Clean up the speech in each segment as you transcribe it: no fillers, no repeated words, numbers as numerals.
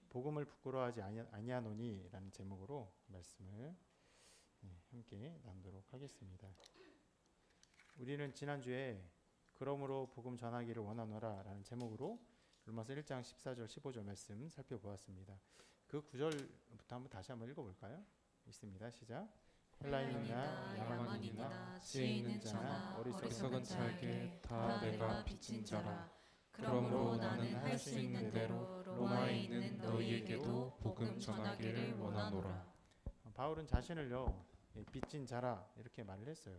복음을 부끄러워하지 아니하노니라는 제목으로 말씀을 함께 나누도록 하겠습니다. 우리는 지난주에 그러므로 복음 전하기를 원하노라 라는 제목으로 로마서 1장 14절 15절 말씀 살펴보았습니다. 그 구절부터 다시 한번 읽어볼까요? 있습니다. 시작. 헬라인이나 야만인이나 지혜 있는 자나 어리석은 자에게 다 내가 빚진 자라. 그러므로 나는 할 수 있는 대로 로마에 있는 너희에게도 복음 전하기를 원하노라. 바울은 자신을요 빚진 자라 이렇게 말을 했어요.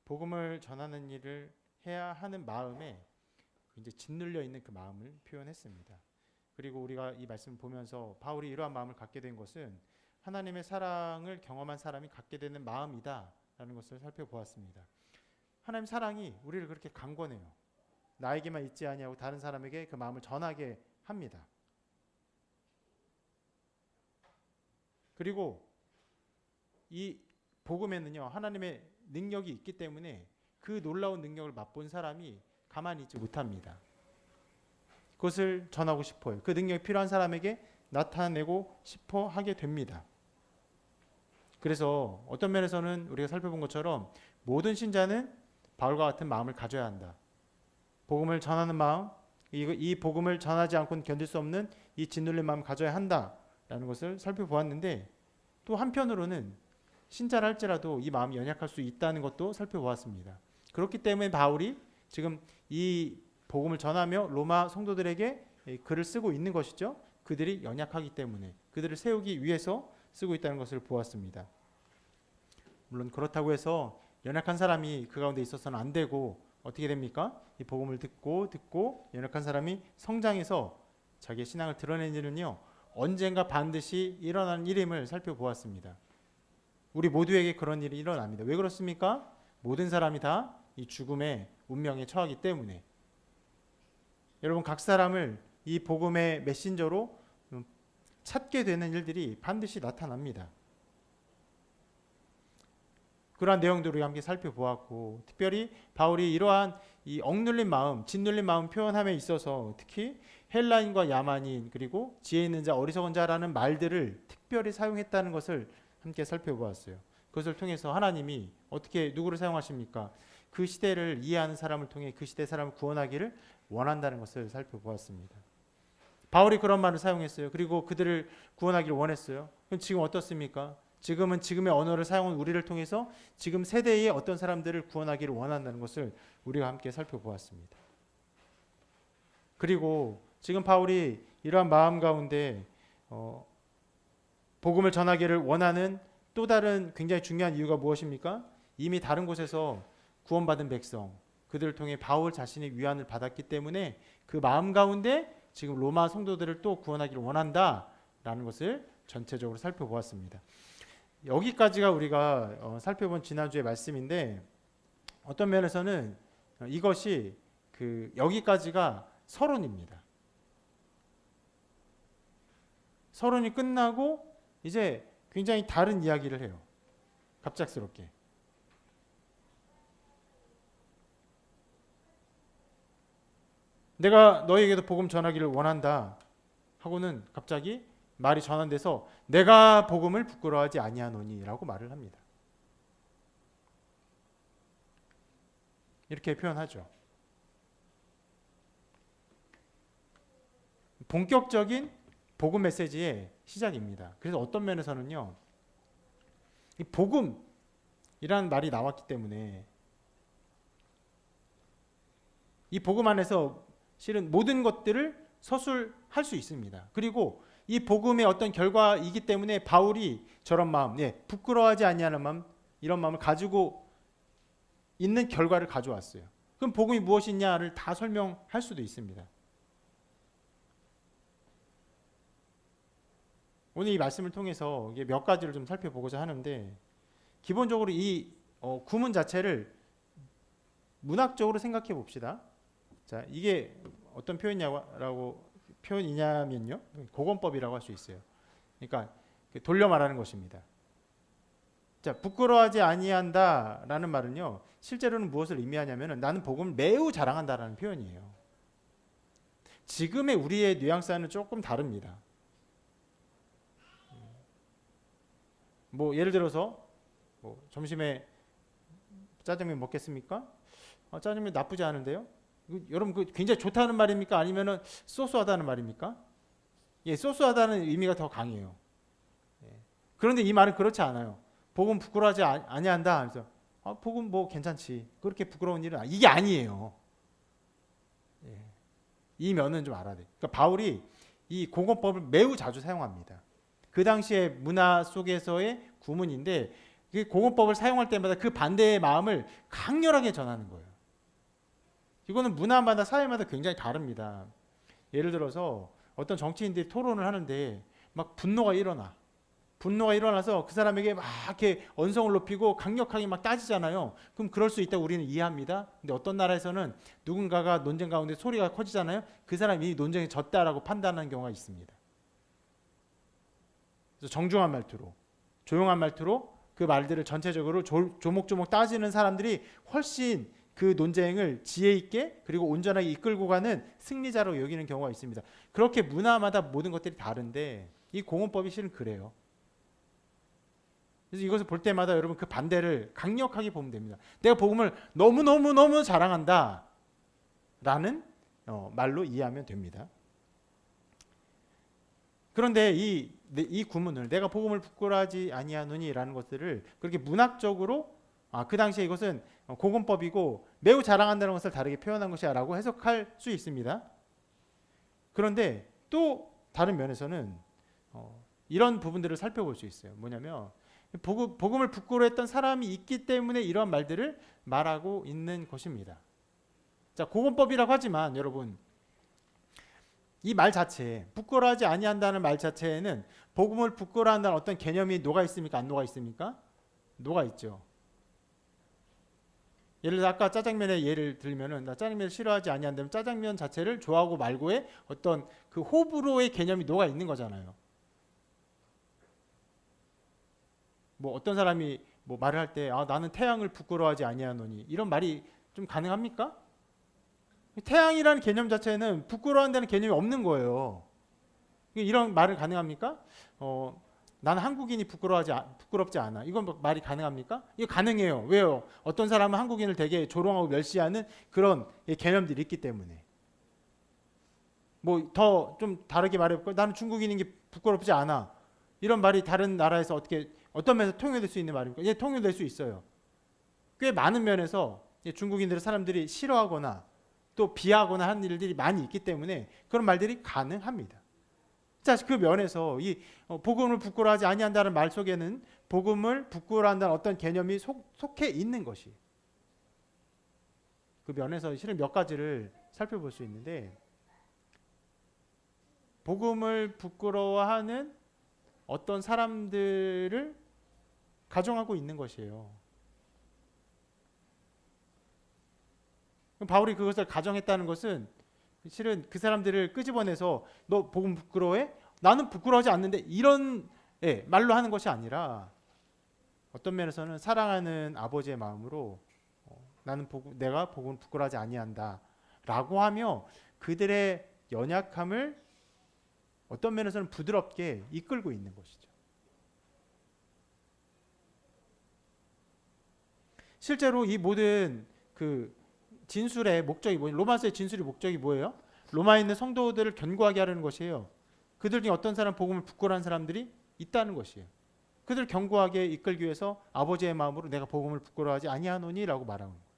복음을 전하는 일을 해야 하는 마음에 이제 짓눌려 있는 그 마음을 표현했습니다. 그리고 우리가 이 말씀을 보면서 바울이 이러한 마음을 갖게 된 것은 하나님의 사랑을 경험한 사람이 갖게 되는 마음이다라는 것을 살펴보았습니다. 하나님 사랑이 우리를 그렇게 강권해요. 나에게만 있지 아니하고 다른 사람에게 그 마음을 전하게 합니다. 그리고 이 복음에는요 하나님의 능력이 있기 때문에 그 놀라운 능력을 맛본 사람이 가만히 있지 못합니다. 그것을 전하고 싶어요. 그 능력이 필요한 사람에게 나타내고 싶어 하게 됩니다. 그래서 어떤 면에서는 우리가 살펴본 것처럼 모든 신자는 바울과 같은 마음을 가져야 한다. 복음을 전하는 마음, 이 복음을 전하지 않고는 견딜 수 없는 이 짓눌린 마음을 가져야 한다라는 것을 살펴보았는데, 또 한편으로는 신자라 할지라도 이 마음이 연약할 수 있다는 것도 살펴보았습니다. 그렇기 때문에 바울이 지금 이 복음을 전하며 로마 성도들에게 글을 쓰고 있는 것이죠. 그들이 연약하기 때문에 그들을 세우기 위해서 쓰고 있다는 것을 보았습니다. 물론 그렇다고 해서 연약한 사람이 그 가운데 있어서는 안 되고, 어떻게 됩니까? 이 복음을 듣고 연약한 사람이 성장해서 자기의 신앙을 드러내는 일은요 언젠가 반드시 일어나는 일임을 살펴보았습니다. 우리 모두에게 그런 일이 일어납니다. 왜 그렇습니까? 모든 사람이 다 이 죽음의 운명에 처하기 때문에. 여러분, 각 사람을 이 복음의 메신저로 찾게 되는 일들이 반드시 나타납니다. 그러한 내용들을 우리가 함께 살펴보았고, 특별히 바울이 이러한 이 억눌린 마음, 짓눌린 마음 표현함에 있어서 특히 헬라인과 야만인 그리고 지혜 있는 자, 어리석은 자라는 말들을 특별히 사용했다는 것을 함께 살펴보았어요. 그것을 통해서 하나님이 어떻게 누구를 사용하십니까? 그 시대를 이해하는 사람을 통해 그 시대 사람을 구원하기를 원한다는 것을 살펴보았습니다. 바울이 그런 말을 사용했어요. 그리고 그들을 구원하기를 원했어요. 그럼 지금 어떻습니까? 지금은 지금의 언어를 사용한 우리를 통해서 지금 세대의 어떤 사람들을 구원하기를 원한다는 것을 우리가 함께 살펴보았습니다. 그리고 지금 바울이 이러한 마음 가운데 복음을 전하기를 원하는 또 다른 굉장히 중요한 이유가 무엇입니까? 이미 다른 곳에서 구원받은 백성, 그들을 통해 바울 자신의 위안을 받았기 때문에 그 마음 가운데 지금 로마 성도들을 또 구원하기를 원한다라는 것을 전체적으로 살펴보았습니다. 여기까지가 우리가 살펴본 지난주의 말씀인데, 어떤 면에서는 이것이 여기까지가 서론입니다. 서론이 끝나고 이제 굉장히 다른 이야기를 해요. 갑작스럽게. 내가 너희에게도 복음 전하기를 원한다 하고는 갑자기 말이 전환돼서 내가 복음을 부끄러워하지 아니하노니 라고 말을 합니다. 이렇게 표현하죠. 본격적인 복음 메시지의 시작입니다. 그래서 어떤 면에서는요, 이 복음이라는 말이 나왔기 때문에 이 복음 안에서 실은 모든 것들을 서술할 수 있습니다. 그리고 이 복음의 어떤 결과이기 때문에 바울이 저런 마음, 부끄러워하지 아니하는 마음, 이런 마음을 가지고 있는 결과를 가져왔어요. 그럼 복음이 무엇이냐를 다 설명할 수도 있습니다. 오늘 이 말씀을 통해서 몇 가지를 좀 살펴보고자 하는데, 기본적으로 이 구문 자체를 문학적으로 생각해 봅시다. 자, 이게 어떤 표현이냐면요, 고건법이라고 할 수 있어요. 그러니까 돌려 말하는 것입니다. 자, 부끄러워하지 아니한다라는 말은요, 실제로는 무엇을 의미하냐면은 나는 복음을 매우 자랑한다라는 표현이에요. 지금의 우리의 뉘앙스와는 조금 다릅니다. 뭐 예를 들어서 뭐 점심에 짜장면 먹겠습니까? 짜장면 나쁘지 않은데요. 여러분 그 굉장히 좋다는 말입니까? 아니면은 소소하다는 말입니까? 예, 소소하다는 의미가 더 강해요. 예. 그런데 이 말은 그렇지 않아요. 복음 부끄러워하지 아니한다. 그래서 복음 뭐 괜찮지. 그렇게 부끄러운 일은 이게 아니에요. 예. 이 면은 좀 알아야 돼. 그러니까 바울이 이 공언법을 매우 자주 사용합니다. 그 당시의 문화 속에서의 구문인데 그 공언법을 사용할 때마다 그 반대의 마음을 강렬하게 전하는 거예요. 이거는 문화마다 사회마다 굉장히 다릅니다. 예를 들어서 어떤 정치인들이 토론을 하는데 막 분노가 일어나서 그 사람에게 막 이렇게 언성을 높이고 강력하게 막 따지잖아요. 그럼 그럴 수 있다고 우리는 이해합니다. 근데 어떤 나라에서는 누군가가 논쟁 가운데 소리가 커지잖아요. 그 사람이 이 논쟁에 졌다라고 판단하는 경우가 있습니다. 그래서 정중한 말투로, 조용한 말투로 그 말들을 전체적으로 조목조목 따지는 사람들이 훨씬 그 논쟁을 지혜 있게 그리고 온전하게 이끌고 가는 승리자로 여기는 경우가 있습니다. 그렇게 문화마다 모든 것들이 다른데 이 공언법이 실은 그래요. 그래서 이것을 볼 때마다 여러분 그 반대를 강력하게 보면 됩니다. 내가 복음을 너무 자랑한다 라는 말로 이해하면 됩니다. 그런데 이 구문을 내가 복음을 부끄러워하지 아니하노니 라는 것들을 그렇게 문학적으로 그 당시에 이것은 공언법이고 매우 자랑한다는 것을 다르게 표현한 것이야 라고 해석할 수 있습니다. 그런데 또 다른 면에서는 이런 부분들을 살펴볼 수 있어요. 뭐냐면 복음을 부끄러워했던 사람이 있기 때문에 이러한 말들을 말하고 있는 것입니다. 자, 공언법이라고 하지만 여러분 이 말 자체, 부끄러워하지 아니한다는 말 자체에는 복음을 부끄러워한다는 어떤 개념이 녹아 있습니까? 안 녹아 있습니까? 녹아 있죠. 예를 들어 아까 짜장면의 예를 들면은 나 짜장면을 싫어하지 아니한다면 짜장면 자체를 좋아하고 말고의 어떤 그 호불호의 개념이 녹아 있는 거잖아요. 뭐 어떤 사람이 뭐 말을 할 때 나는 태양을 부끄러워하지 아니하노니 이런 말이 좀 가능합니까? 태양이라는 개념 자체는 부끄러워한다는 개념이 없는 거예요. 이런 말을 가능합니까? 나는 한국인이 부끄럽지 않아. 이건 말이 가능합니까? 이거 가능해요. 왜요? 어떤 사람은 한국인을 되게 조롱하고 멸시하는 그런 개념들이 있기 때문에. 뭐 더 좀 다르게 말해볼까요? 나는 중국인인 게 부끄럽지 않아. 이런 말이 다른 나라에서 어떤 면에서 통용될 수 있는 말입니까? 예, 통용될 수 있어요. 꽤 많은 면에서 중국인들을 사람들이 싫어하거나 또 비하거나 하는 일들이 많이 있기 때문에 그런 말들이 가능합니다. 자, 그 면에서 이 복음을 부끄러워하지 아니한다는 말 속에는 복음을 부끄러워한다는 어떤 개념이 속해 있는 것이 그 면에서 실은 몇 가지를 살펴볼 수 있는데 복음을 부끄러워하는 어떤 사람들을 가정하고 있는 것이에요. 바울이 그것을 가정했다는 것은 실은 그 사람들을 끄집어내서 너 복음 부끄러워해? 나는 부끄러워하지 않는데 이런 말로 하는 것이 아니라 어떤 면에서는 사랑하는 아버지의 마음으로 내가 복음을 부끄러워하지 아니한다 라고 하며 그들의 연약함을 어떤 면에서는 부드럽게 이끌고 있는 것이죠. 실제로 이 모든 그 진술의 목적이 뭐예요? 로마서의 진술의 목적이 뭐예요? 로마에 있는 성도들을 견고하게 하려는 것이에요. 그들 중에 어떤 사람 복음을 부끄러워하는 사람들이 있다는 것이에요. 그들을 견고하게 이끌기 위해서 아버지의 마음으로 내가 복음을 부끄러워하지 아니하노니 라고 말하는 거예요.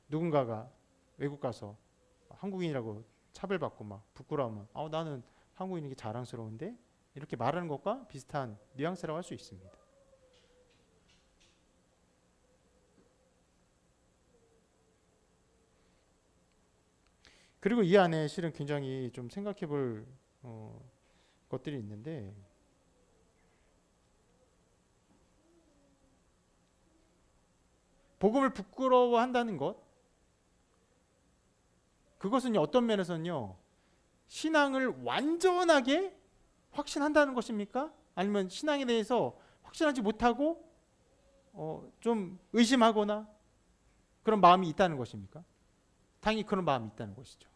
누군가가 외국 가서 한국인이라고 차별받고 막 부끄러우면 나는 한국인인 게 자랑스러운데 이렇게 말하는 것과 비슷한 뉘앙스라고 할 수 있습니다. 그리고 이 안에 실은 굉장히 좀 생각해 볼 것들이 있는데 복음을 부끄러워한다는 것 그것은 어떤 면에서는요 신앙을 완전하게 확신한다는 것입니까? 아니면 신앙에 대해서 확신하지 못하고 좀 의심하거나 그런 마음이 있다는 것입니까? 당연히 그런 마음이 있다는 것이죠.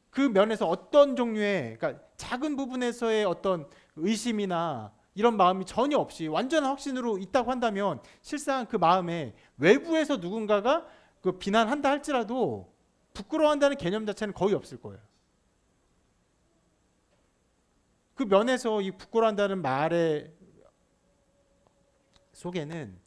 그 면에서 어떤 종류의, 그러니까 작은 부분에서의 어떤 의심이나 이런 마음이 전혀 없이 완전한 확신으로 있다고 한다면 실상 그 마음에 외부에서 누군가가 그 비난한다 할지라도 부끄러워한다는 개념 자체는 거의 없을 거예요. 그 면에서 이 부끄러워한다는 말의 속에는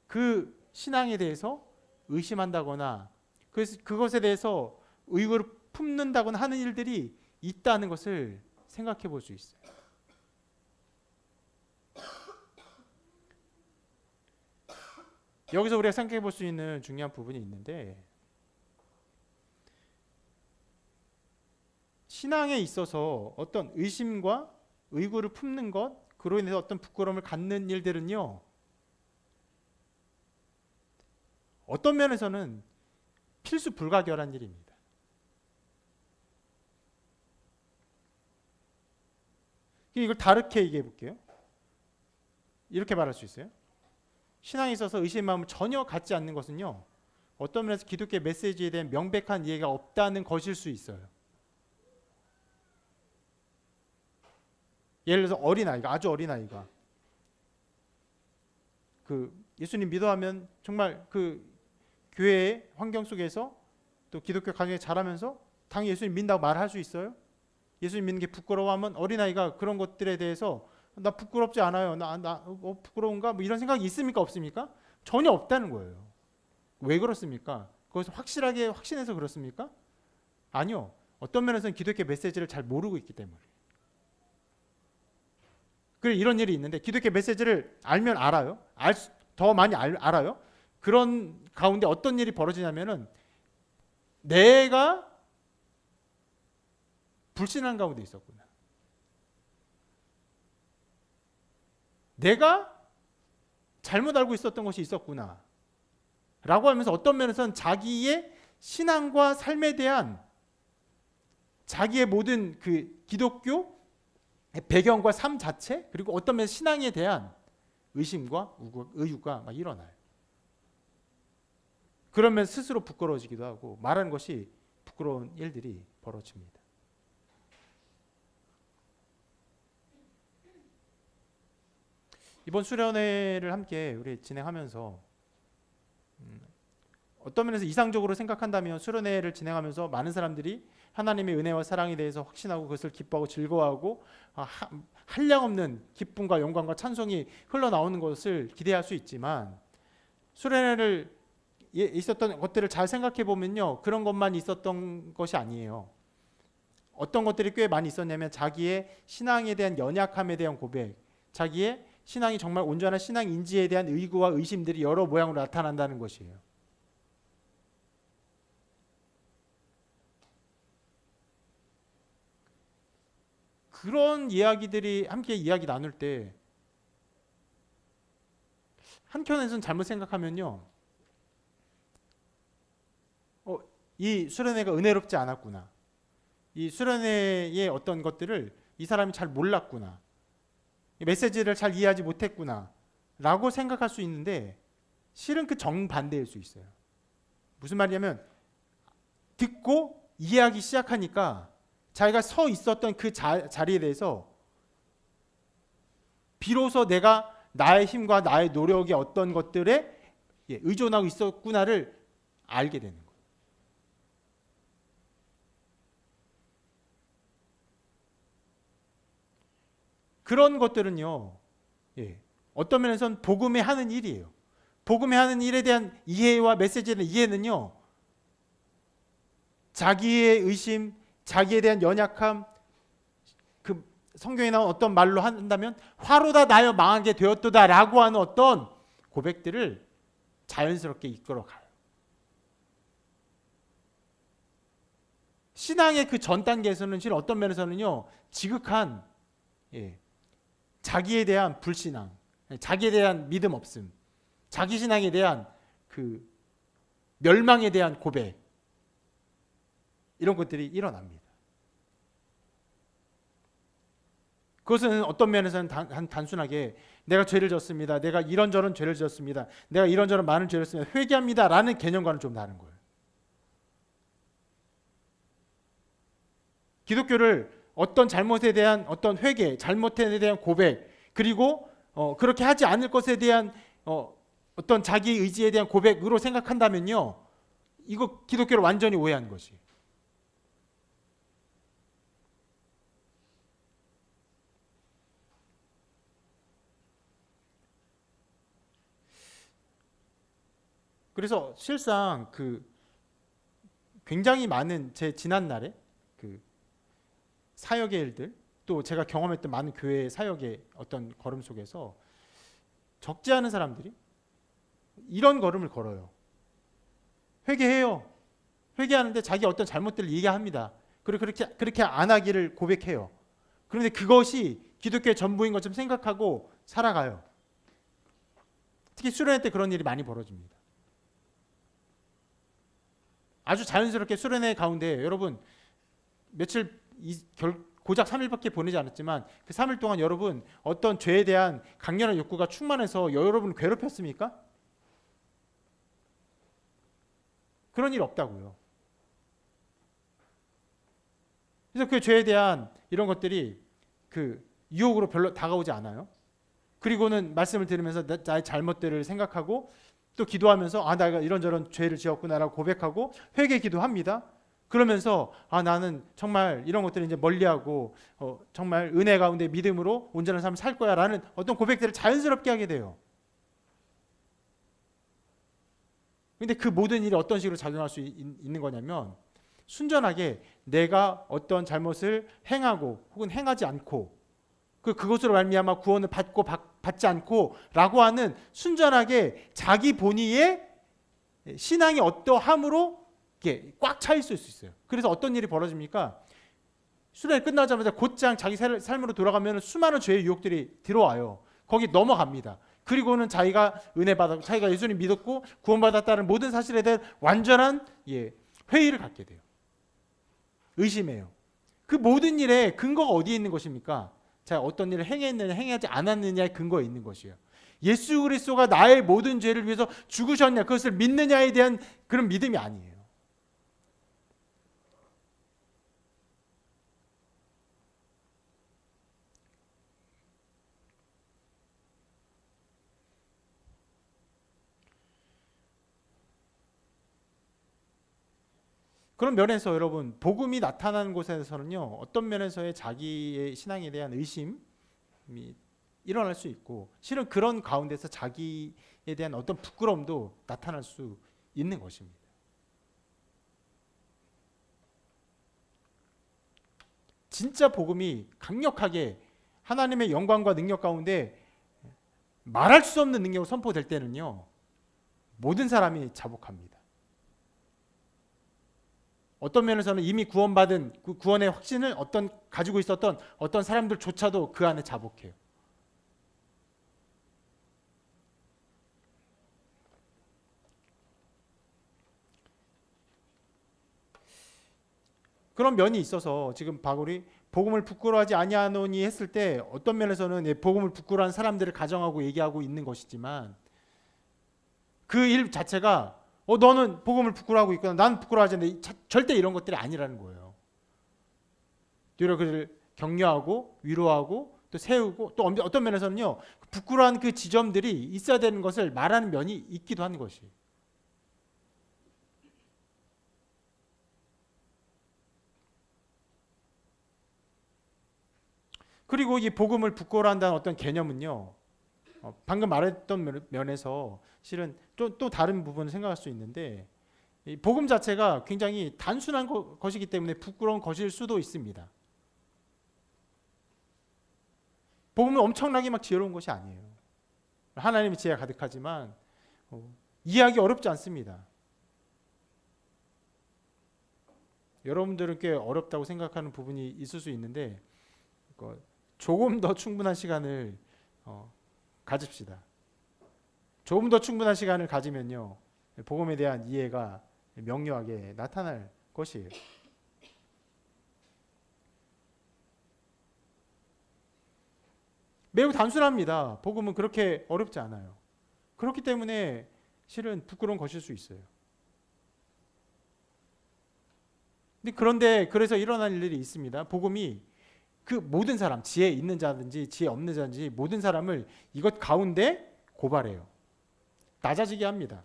그 신앙에 대해서 의심한다거나 그래서 그것에 대해서 의구를 품는다거나 하는 일들이 있다는 것을 생각해 볼 수 있어요. 여기서 우리가 생각해 볼 수 있는 중요한 부분이 있는데, 신앙에 있어서 어떤 의심과 의구를 품는 것, 그로 인해서 어떤 부끄러움을 갖는 일들은요, 어떤 면에서는 필수 불가결한 일입니다. 이걸 다르게 얘기해 볼게요. 이렇게 말할 수 있어요. 신앙에 있어서 의심의 마음을 전혀 갖지 않는 것은요, 어떤 면에서 기독교의 메시지에 대한 명백한 이해가 없다는 것일 수 있어요. 예를 들어서 어린아이가, 아주 어린아이가 그 예수님 믿어하면 정말 그 교회의 환경 속에서 또 기독교 가정에 자라면서 당연히 예수님 믿는다고 말할 수 있어요? 예수님 믿는 게 부끄러워하면 어린아이가 그런 것들에 대해서 나 부끄럽지 않아요. 부끄러운가? 뭐 이런 생각이 있습니까? 없습니까? 전혀 없다는 거예요. 왜 그렇습니까? 거기서 확실하게 확신해서 그렇습니까? 아니요. 어떤 면에서는 기독교 메시지를 잘 모르고 있기 때문에. 그래, 이런 일이 있는데 기독교 메시지를 알면 알아요. 더 많이 알아요. 그런 가운데 어떤 일이 벌어지냐면은 내가 불신한 가운데 있었구나. 내가 잘못 알고 있었던 것이 있었구나. 라고 하면서 어떤 면에서는 자기의 신앙과 삶에 대한 자기의 모든 그 기독교 배경과 삶 자체, 그리고 어떤 면에서 신앙에 대한 의심과 의유가 막 일어나요. 그러면 스스로 부끄러워지기도 하고 말하는 것이 부끄러운 일들이 벌어집니다. 이번 수련회를 함께 우리 진행하면서 어떤 면에서 이상적으로 생각한다면 수련회를 진행하면서 많은 사람들이 하나님의 은혜와 사랑에 대해서 확신하고 그것을 기뻐하고 즐거워하고 한량없는 기쁨과 영광과 찬송이 흘러나오는 것을 기대할 수 있지만, 수련회를 있었던 것들을 잘 생각해 보면요, 그런 것만 있었던 것이 아니에요. 어떤 것들이 꽤 많이 있었냐면 자기의 신앙에 대한 연약함에 대한 고백, 자기의 신앙이 정말 온전한 신앙인지에 대한 의구와 의심들이 여러 모양으로 나타난다는 것이에요. 그런 이야기들이 함께 이야기 나눌 때 한켠에서는 잘못 생각하면요, 이 수련회가 은혜롭지 않았구나, 이 수련회의 어떤 것들을 이 사람이 잘 몰랐구나, 메시지를 잘 이해하지 못했구나 라고 생각할 수 있는데, 실은 그 정반대일 수 있어요. 무슨 말이냐면 듣고 이해하기 시작하니까 자기가 서 있었던 그 자리에 대해서 비로소 내가 나의 힘과 나의 노력이 어떤 것들에 의존하고 있었구나를 알게 되는 거예요. 그런 것들은요, 어떤 면에서는 복음에 하는 일이에요. 복음에 하는 일에 대한 이해와 메시지에 대한 이해는요, 자기의 의심, 자기에 대한 연약함, 그 성경에 나온 어떤 말로 한다면 화로다 나여 망하게 되었도다 라고 하는 어떤 고백들을 자연스럽게 이끌어가요. 신앙의 그 전 단계에서는 실은 어떤 면에서는요, 지극한 자기에 대한 불신앙, 자기에 대한 믿음 없음, 자기 신앙에 대한 그 멸망에 대한 고백, 이런 것들이 일어납니다. 그것은 어떤 면에서는 단순하게 내가 죄를 졌습니다. 내가 이런저런 죄를 지었습니다. 내가 이런저런 많은 죄를 했습니다. 회개합니다. 라는 개념과는 좀 다른 거예요. 기독교를 어떤 잘못에 대한 어떤 회개, 잘못에 대한 고백, 그리고 그렇게 하지 않을 것에 대한 어떤 자기 의지에 대한 고백으로 생각한다면요, 이거 기독교를 완전히 오해한 것이. 그래서 실상 굉장히 많은 제 지난 날에 사역의 일들, 또 제가 경험했던 많은 교회의 사역의 어떤 걸음 속에서 적지 않은 사람들이 이런 걸음을 걸어요. 회개해요. 회개하는데 자기 어떤 잘못들을 얘기합니다. 그리고 그렇게 안 하기를 고백해요. 그런데 그것이 기독교의 전부인 것처럼 생각하고 살아가요. 특히 수련회 때 그런 일이 많이 벌어집니다. 아주 자연스럽게 수련회 가운데 여러분 며칠 고작 3일밖에 보내지 않았지만 그 3일 동안 여러분 어떤 죄에 대한 강렬한 욕구가 충만해서 여러분을 괴롭혔습니까? 그런 일 없다고요. 그래서 그 죄에 대한 이런 것들이 유혹으로 별로 다가오지 않아요. 그리고는 말씀을 들으면서 나의 잘못들을 생각하고 또 기도하면서 내가 이런저런 죄를 지었구나라고 고백하고 회개 기도합니다. 그러면서 나는 정말 이런 것들을 이제 멀리하고 정말 은혜 가운데 믿음으로 온전한 삶을 살 거야라는 어떤 고백들을 자연스럽게 하게 돼요. 근데 그 모든 일이 어떤 식으로 작용할 수 있는 거냐면 순전하게 내가 어떤 잘못을 행하고 혹은 행하지 않고 그것으로 말미암아 구원을 받고 받지 않고 라고 하는 순전하게 자기 본의의 신앙이 어떠함으로 꽉 차 있을 수 있어요. 그래서 어떤 일이 벌어집니까? 수련이 끝나자마자 곧장 자기 삶으로 돌아가면 수많은 죄의 유혹들이 들어와요. 거기 넘어갑니다. 그리고는 자기가 은혜 받았고 자기가 예수님 믿었고 구원받았다는 모든 사실에 대한 완전한 회의를 갖게 돼요. 의심해요. 그 모든 일의 근거가 어디에 있는 것입니까? 자, 어떤 일을 행했느냐 행하지 않았느냐의 근거에 있는 것이에요. 예수 그리스도가 나의 모든 죄를 위해서 죽으셨냐 그것을 믿느냐에 대한 그런 믿음이 아니에요. 그런 면에서 여러분 복음이 나타나는 곳에서는요 어떤 면에서의 자기의 신앙에 대한 의심이 일어날 수 있고 실은 그런 가운데서 자기에 대한 어떤 부끄러움도 나타날 수 있는 것입니다. 진짜 복음이 강력하게 하나님의 영광과 능력 가운데 말할 수 없는 능력으로 선포될 때는요 모든 사람이 자복합니다. 어떤 면에서는 이미 구원받은 그 구원의 확신을 가지고 있었던 어떤 사람들조차도 그 안에 자복해요. 그런 면이 있어서 지금 바울이 복음을 부끄러워하지 아니하노니 했을 때 어떤 면에서는 복음을 부끄러워하는 사람들을 가정하고 얘기하고 있는 것이지만 그 일 자체가 너는 복음을 부끄러워하고 있구나. 나는 부끄러워하지 않는데 절대 이런 것들이 아니라는 거예요. 오히려 그를 격려하고 위로하고 또 세우고 또 어떤 면에서는요. 부끄러워한 그 지점들이 있어야 되는 것을 말하는 면이 있기도 하는 것이. 그리고 이 복음을 부끄러워한다는 어떤 개념은요. 방금 말했던 면에서 실은 또 다른 부분을 생각할 수 있는데 이 복음 자체가 굉장히 단순한 것이기 때문에 부끄러운 것일 수도 있습니다. 복음은 엄청나게 막 지혜로운 것이 아니에요. 하나님의 지혜가 가득하지만 이해하기 어렵지 않습니다. 여러분들은 꽤 어렵다고 생각하는 부분이 있을 수 있는데 조금 더 충분한 시간을 가집시다. 조금 더 충분한 시간을 가지면요 복음에 대한 이해가 명료하게 나타날 것이에요. 매우 단순합니다. 복음은 그렇게 어렵지 않아요. 그렇기 때문에 실은 부끄러운 것일 수 있어요. 그런데 그래서 일어날 일이 있습니다. 복음이 그 모든 사람, 지혜 있는 자든지 지혜 없는 자든지 모든 사람을 이것 가운데 고발해요. 낮아지게 합니다.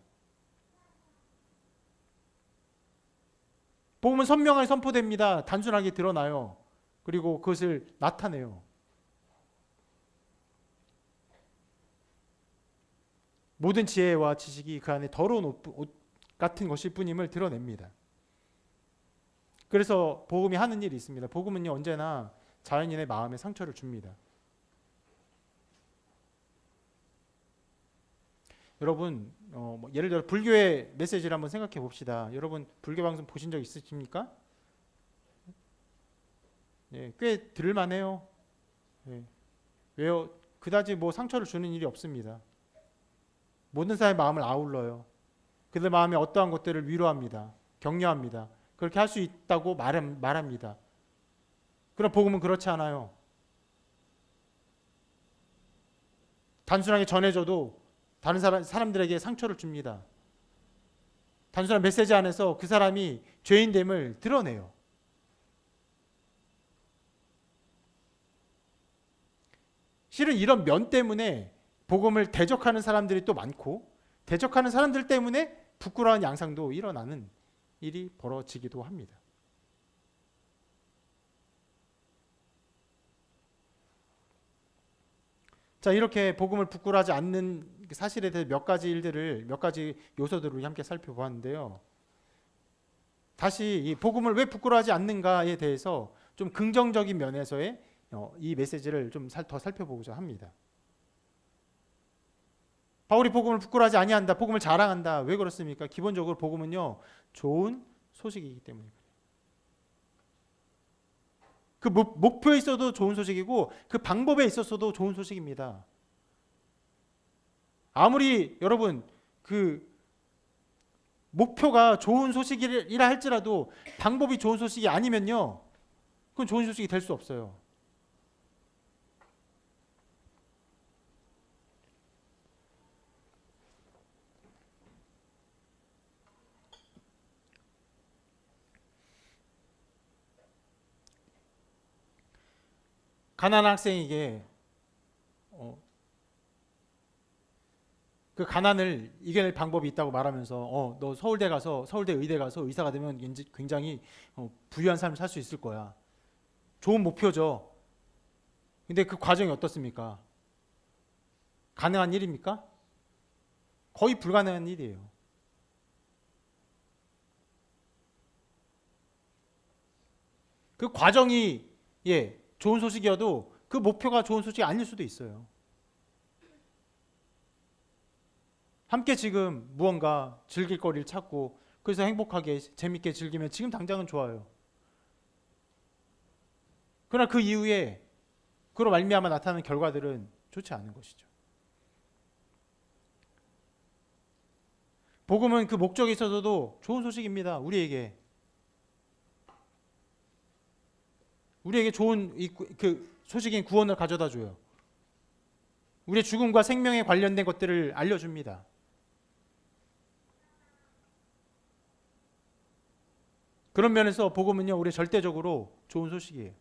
복음은 선명하게 선포됩니다. 단순하게 드러나요. 그리고 그것을 나타내요. 모든 지혜와 지식이 그 안에 더러운 옷 같은 것일 뿐임을 드러냅니다. 그래서 복음이 하는 일이 있습니다. 복음은요, 언제나 자연인의 마음에 상처를 줍니다. 여러분, 예를 들어 불교의 메시지를 한번 생각해 봅시다. 여러분 불교 방송 보신 적 있으십니까? 예, 꽤 들을만해요. 예. 왜요? 그다지 뭐 상처를 주는 일이 없습니다. 모든 사람의 마음을 아울러요. 그들 마음에 어떠한 것들을 위로합니다. 격려합니다. 그렇게 할 수 있다고 말합니다. 그러나 복음은 그렇지 않아요. 단순하게 전해줘도 다른 사람들에게 상처를 줍니다. 단순한 메시지 안에서 그 사람이 죄인됨을 드러내요. 실은 이런 면 때문에 복음을 대적하는 사람들이 또 많고, 대적하는 사람들 때문에 부끄러운 양상도 일어나는 일이 벌어지기도 합니다. 자, 이렇게 복음을 부끄러워하지 않는 사실에 대해 몇 가지 요소들을 함께 살펴보았는데요. 다시 이 복음을 왜 부끄러워하지 않는가에 대해서 좀 긍정적인 면에서의 이 메시지를 좀 더 살펴보고자 합니다. 바울이 복음을 부끄러워하지 아니한다, 복음을 자랑한다. 왜 그렇습니까? 기본적으로 복음은요, 좋은 소식이기 때문에 그래요. 그 목표에 있어도 좋은 소식이고 그 방법에 있어서도 좋은 소식입니다. 아무리 여러분 그 목표가 좋은 소식이라 할지라도 방법이 좋은 소식이 아니면요, 그건 좋은 소식이 될 수 없어요. 가난한 학생에게 그 가난을 이겨낼 방법이 있다고 말하면서 너 서울대 의대 가서 의사가 되면 굉장히 부유한 삶을 살 수 있을 거야. 좋은 목표죠. 근데 그 과정이 어떻습니까? 가능한 일입니까? 거의 불가능한 일이에요. 그 과정이 좋은 소식이어도 그 목표가 좋은 소식이 아닐 수도 있어요. 함께 지금 무언가 즐길 거리를 찾고 그래서 행복하게 재밌게 즐기면 지금 당장은 좋아요. 그러나 그 이후에 그로 말미암아 나타나는 결과들은 좋지 않은 것이죠. 복음은 그 목적에 있어서도 좋은 소식입니다. 우리에게 좋은 그 소식인 구원을 가져다 줘요. 우리의 죽음과 생명에 관련된 것들을 알려줍니다. 그런 면에서 복음은요, 우리 절대적으로 좋은 소식이에요.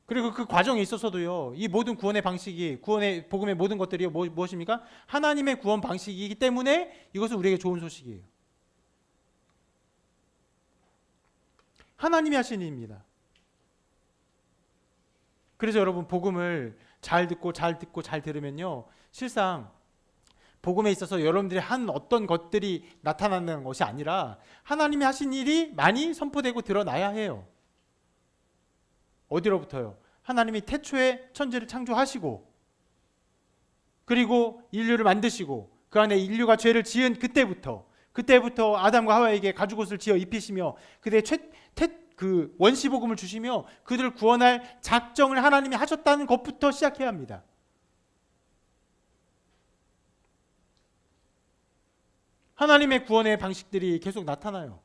그리고 그 과정에 있어서도요, 이 모든 구원의 방식이, 복음의 모든 것들이 무엇입니까? 하나님의 구원 방식이기 때문에 이것은 우리에게 좋은 소식이에요. 하나님이 하신 일입니다. 그래서 여러분 복음을 잘 듣고 잘 들으면요, 실상 복음에 있어서 여러분들이 한 어떤 것들이 나타나는 것이 아니라 하나님이 하신 일이 많이 선포되고 드러나야 해요. 어디로부터요? 하나님이 태초에 천지를 창조하시고 그리고 인류를 만드시고 그 안에 인류가 죄를 지은 그때부터 아담과 하와에게 가죽옷을 지어 입히시며 그들의 그 원시복음을 주시며 그들을 구원할 작정을 하나님이 하셨다는 것부터 시작해야 합니다. 하나님의 구원의 방식들이 계속 나타나요.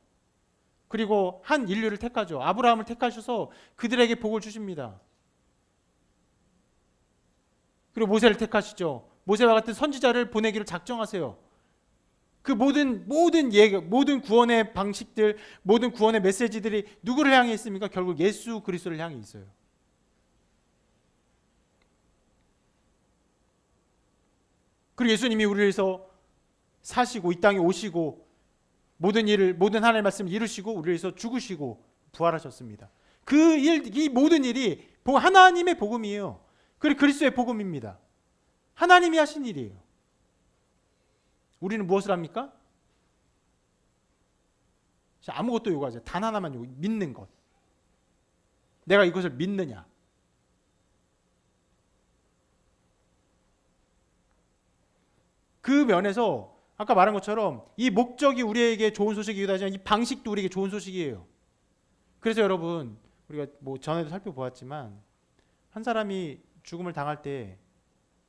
그리고 한 인류를 택하죠. 아브라함을 택하셔서 그들에게 복을 주십니다. 그리고 모세를 택하시죠. 모세와 같은 선지자를 보내기로 작정하세요. 그 모든 예기, 모든 구원의 방식들, 모든 구원의 메시지들이 누구를 향해 있습니까? 결국 예수 그리스도를 향해 있어요. 그리고 예수님이 우리를 위해서 사시고 이 땅에 오시고 모든 하나님의 말씀을 이루시고 우리를 위해서 죽으시고 부활하셨습니다. 이 모든 일이 하나님의 복음이에요. 그리고 그리스도의 복음입니다. 하나님이 하신 일이에요. 우리는 무엇을 합니까? 아무것도 요구하지. 단 하나만 요구. 믿는 것. 내가 이것을 믿느냐. 그 면에서 아까 말한 것처럼 이 목적이 우리에게 좋은 소식이기도 하지만 이 방식도 우리에게 좋은 소식이에요. 그래서 여러분 우리가 전에도 살펴보았지만 한 사람이 죽음을 당할 때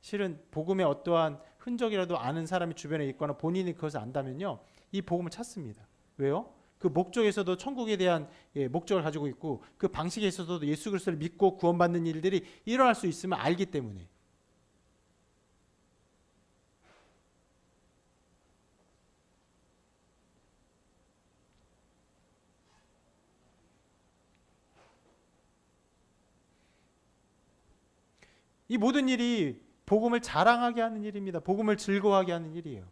실은 복음의 어떠한 흔적이라도 아는 사람이 주변에 있거나 본인이 그것을 안다면요, 이 복음을 찾습니다. 왜요? 그 목적에서도 천국에 대한 목적을 가지고 있고 그 방식에 있어서도 예수 그리스도를 믿고 구원받는 일들이 일어날 수 있음을 알기 때문에. 이 모든 일이 복음을 자랑하게 하는 일입니다. 복음을 즐거워하게 하는 일이에요.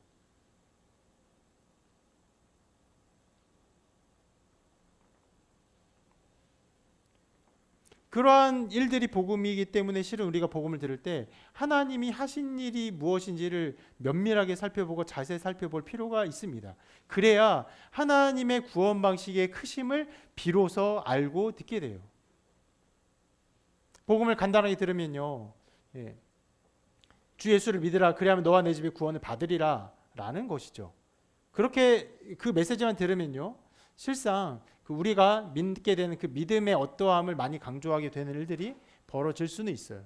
그러한 일들이 복음이기 때문에 실은 우리가 복음을 들을 때 하나님이 하신 일이 무엇인지를 면밀하게 살펴보고 자세히 살펴볼 필요가 있습니다. 그래야 하나님의 구원 방식의 크심을 비로소 알고 듣게 돼요. 복음을 간단하게 들으면요, 주 예수를 믿으라, 그리하면 너와 내 집이 구원을 받으리라 라는 것이죠. 그렇게 그 메시지만 들으면요, 실상 우리가 믿게 되는 그 믿음의 어떠함을 많이 강조하게 되는 일들이 벌어질 수는 있어요.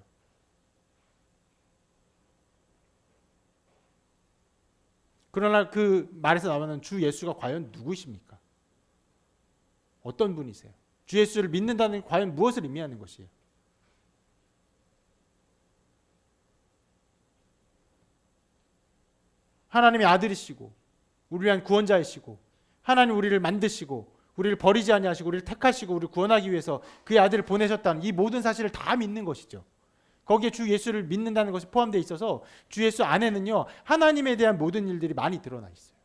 그러나 그 말에서 나오는 주 예수가 과연 누구십니까? 어떤 분이세요? 주 예수를 믿는다는 게 과연 무엇을 의미하는 것이에요? 하나님의 아들이시고 우리를 위한 구원자이시고 하나님 우리를 만드시고 우리를 버리지 아니하시고 우리를 택하시고 우리를 구원하기 위해서 그의 아들을 보내셨다는 이 모든 사실을 다 믿는 것이죠. 거기에 주 예수를 믿는다는 것이 포함되어 있어서 주 예수 안에는요, 하나님에 대한 모든 일들이 많이 드러나 있어요.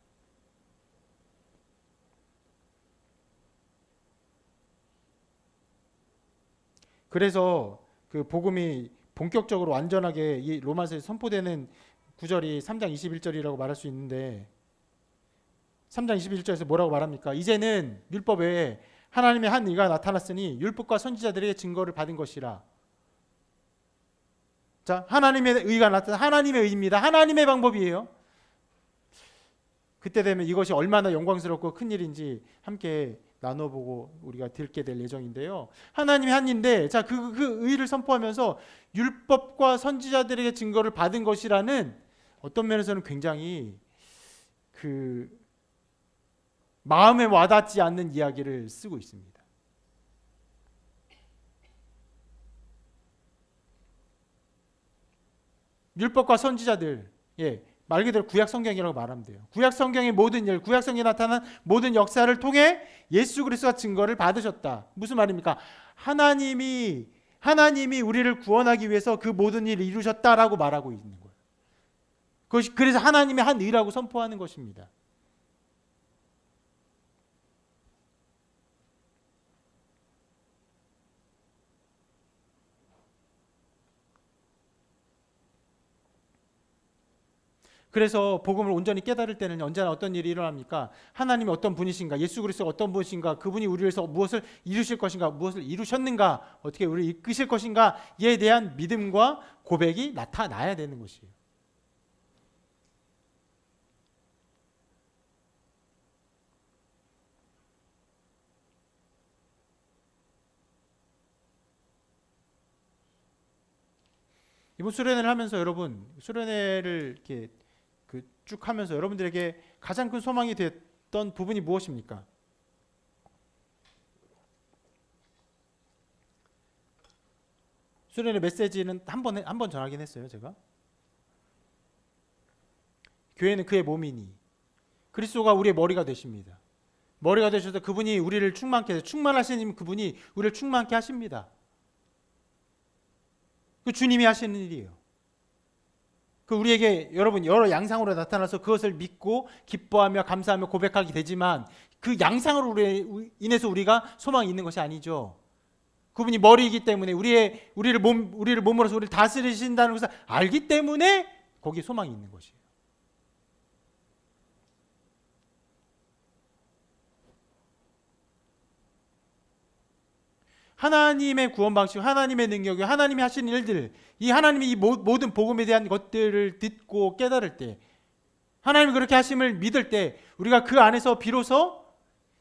그래서 그 복음이 본격적으로 완전하게 이 로마서에 선포되는 구절이 3장 21절이라고 말할 수 있는데, 3장 21절에서 뭐라고 말합니까? 이제는 율법 외에 하나님의 한 의가 나타났으니 율법과 선지자들에게 증거를 받은 것이라. 자, 하나님의 의가 나타나, 하나님의 의입니다. 하나님의 방법이에요. 그때 되면 이것이 얼마나 영광스럽고 큰 일인지 함께 나눠보고 우리가 듣게 될 예정인데요. 하나님의 한 일인데, 자, 그 의를 선포하면서 율법과 선지자들에게 증거를 받은 것이라는 어떤 면에서는 굉장히 그 마음에 와닿지 않는 이야기를 쓰고 있습니다. 율법과 선지자들, 말 그대로 구약 성경이라고 말하면 돼요. 구약 성경의 모든 일, 구약 성경에 나타난 모든 역사를 통해 예수 그리스도가 증거를 받으셨다. 무슨 말입니까? 하나님이 우리를 구원하기 위해서 그 모든 일을 이루셨다라고 말하고 있는 거예요. 그래서 하나님의 한 의라고 선포하는 것입니다. 그래서 복음을 온전히 깨달을 때는 언제나 어떤 일이 일어납니까? 하나님이 어떤 분이신가, 예수 그리스도가 어떤 분이신가, 그분이 우리를 위해서 무엇을 이루실 것인가, 무엇을 이루셨는가, 어떻게 우리를 이끄실 것인가에 대한 믿음과 고백이 나타나야 되는 것이에요. 이번 수련회를 하면서 여러분, 수련회를 이렇게 쭉 하면서 여러분들에게 가장 큰 소망이 됐던 부분이 무엇입니까? 수련회 메시지는 한 번 전하긴 했어요. 제가 교회는 그의 몸이니 그리스도가 우리의 머리가 되십니다. 머리가 되셔서 그분이 우리를 충만케 해서 충만하신 그분이 우리를 충만케 하십니다. 그 주님이 하시는 일이에요. 그 우리에게 여러분 여러 양상으로 나타나서 그것을 믿고 기뻐하며 감사하며 고백하게 되지만 그 양상으로 인해서 우리가 소망이 있는 것이 아니죠. 그분이 머리이기 때문에 우리를 몸으로서 우리를 다스리신다는 것을 알기 때문에 거기에 소망이 있는 것이에요. 하나님의 구원 방식, 하나님의 능력이 하나님이 하시는 일들, 이 하나님이 이 모든 복음에 대한 것들을 듣고 깨달을 때, 하나님이 그렇게 하심을 믿을 때 우리가 그 안에서 비로소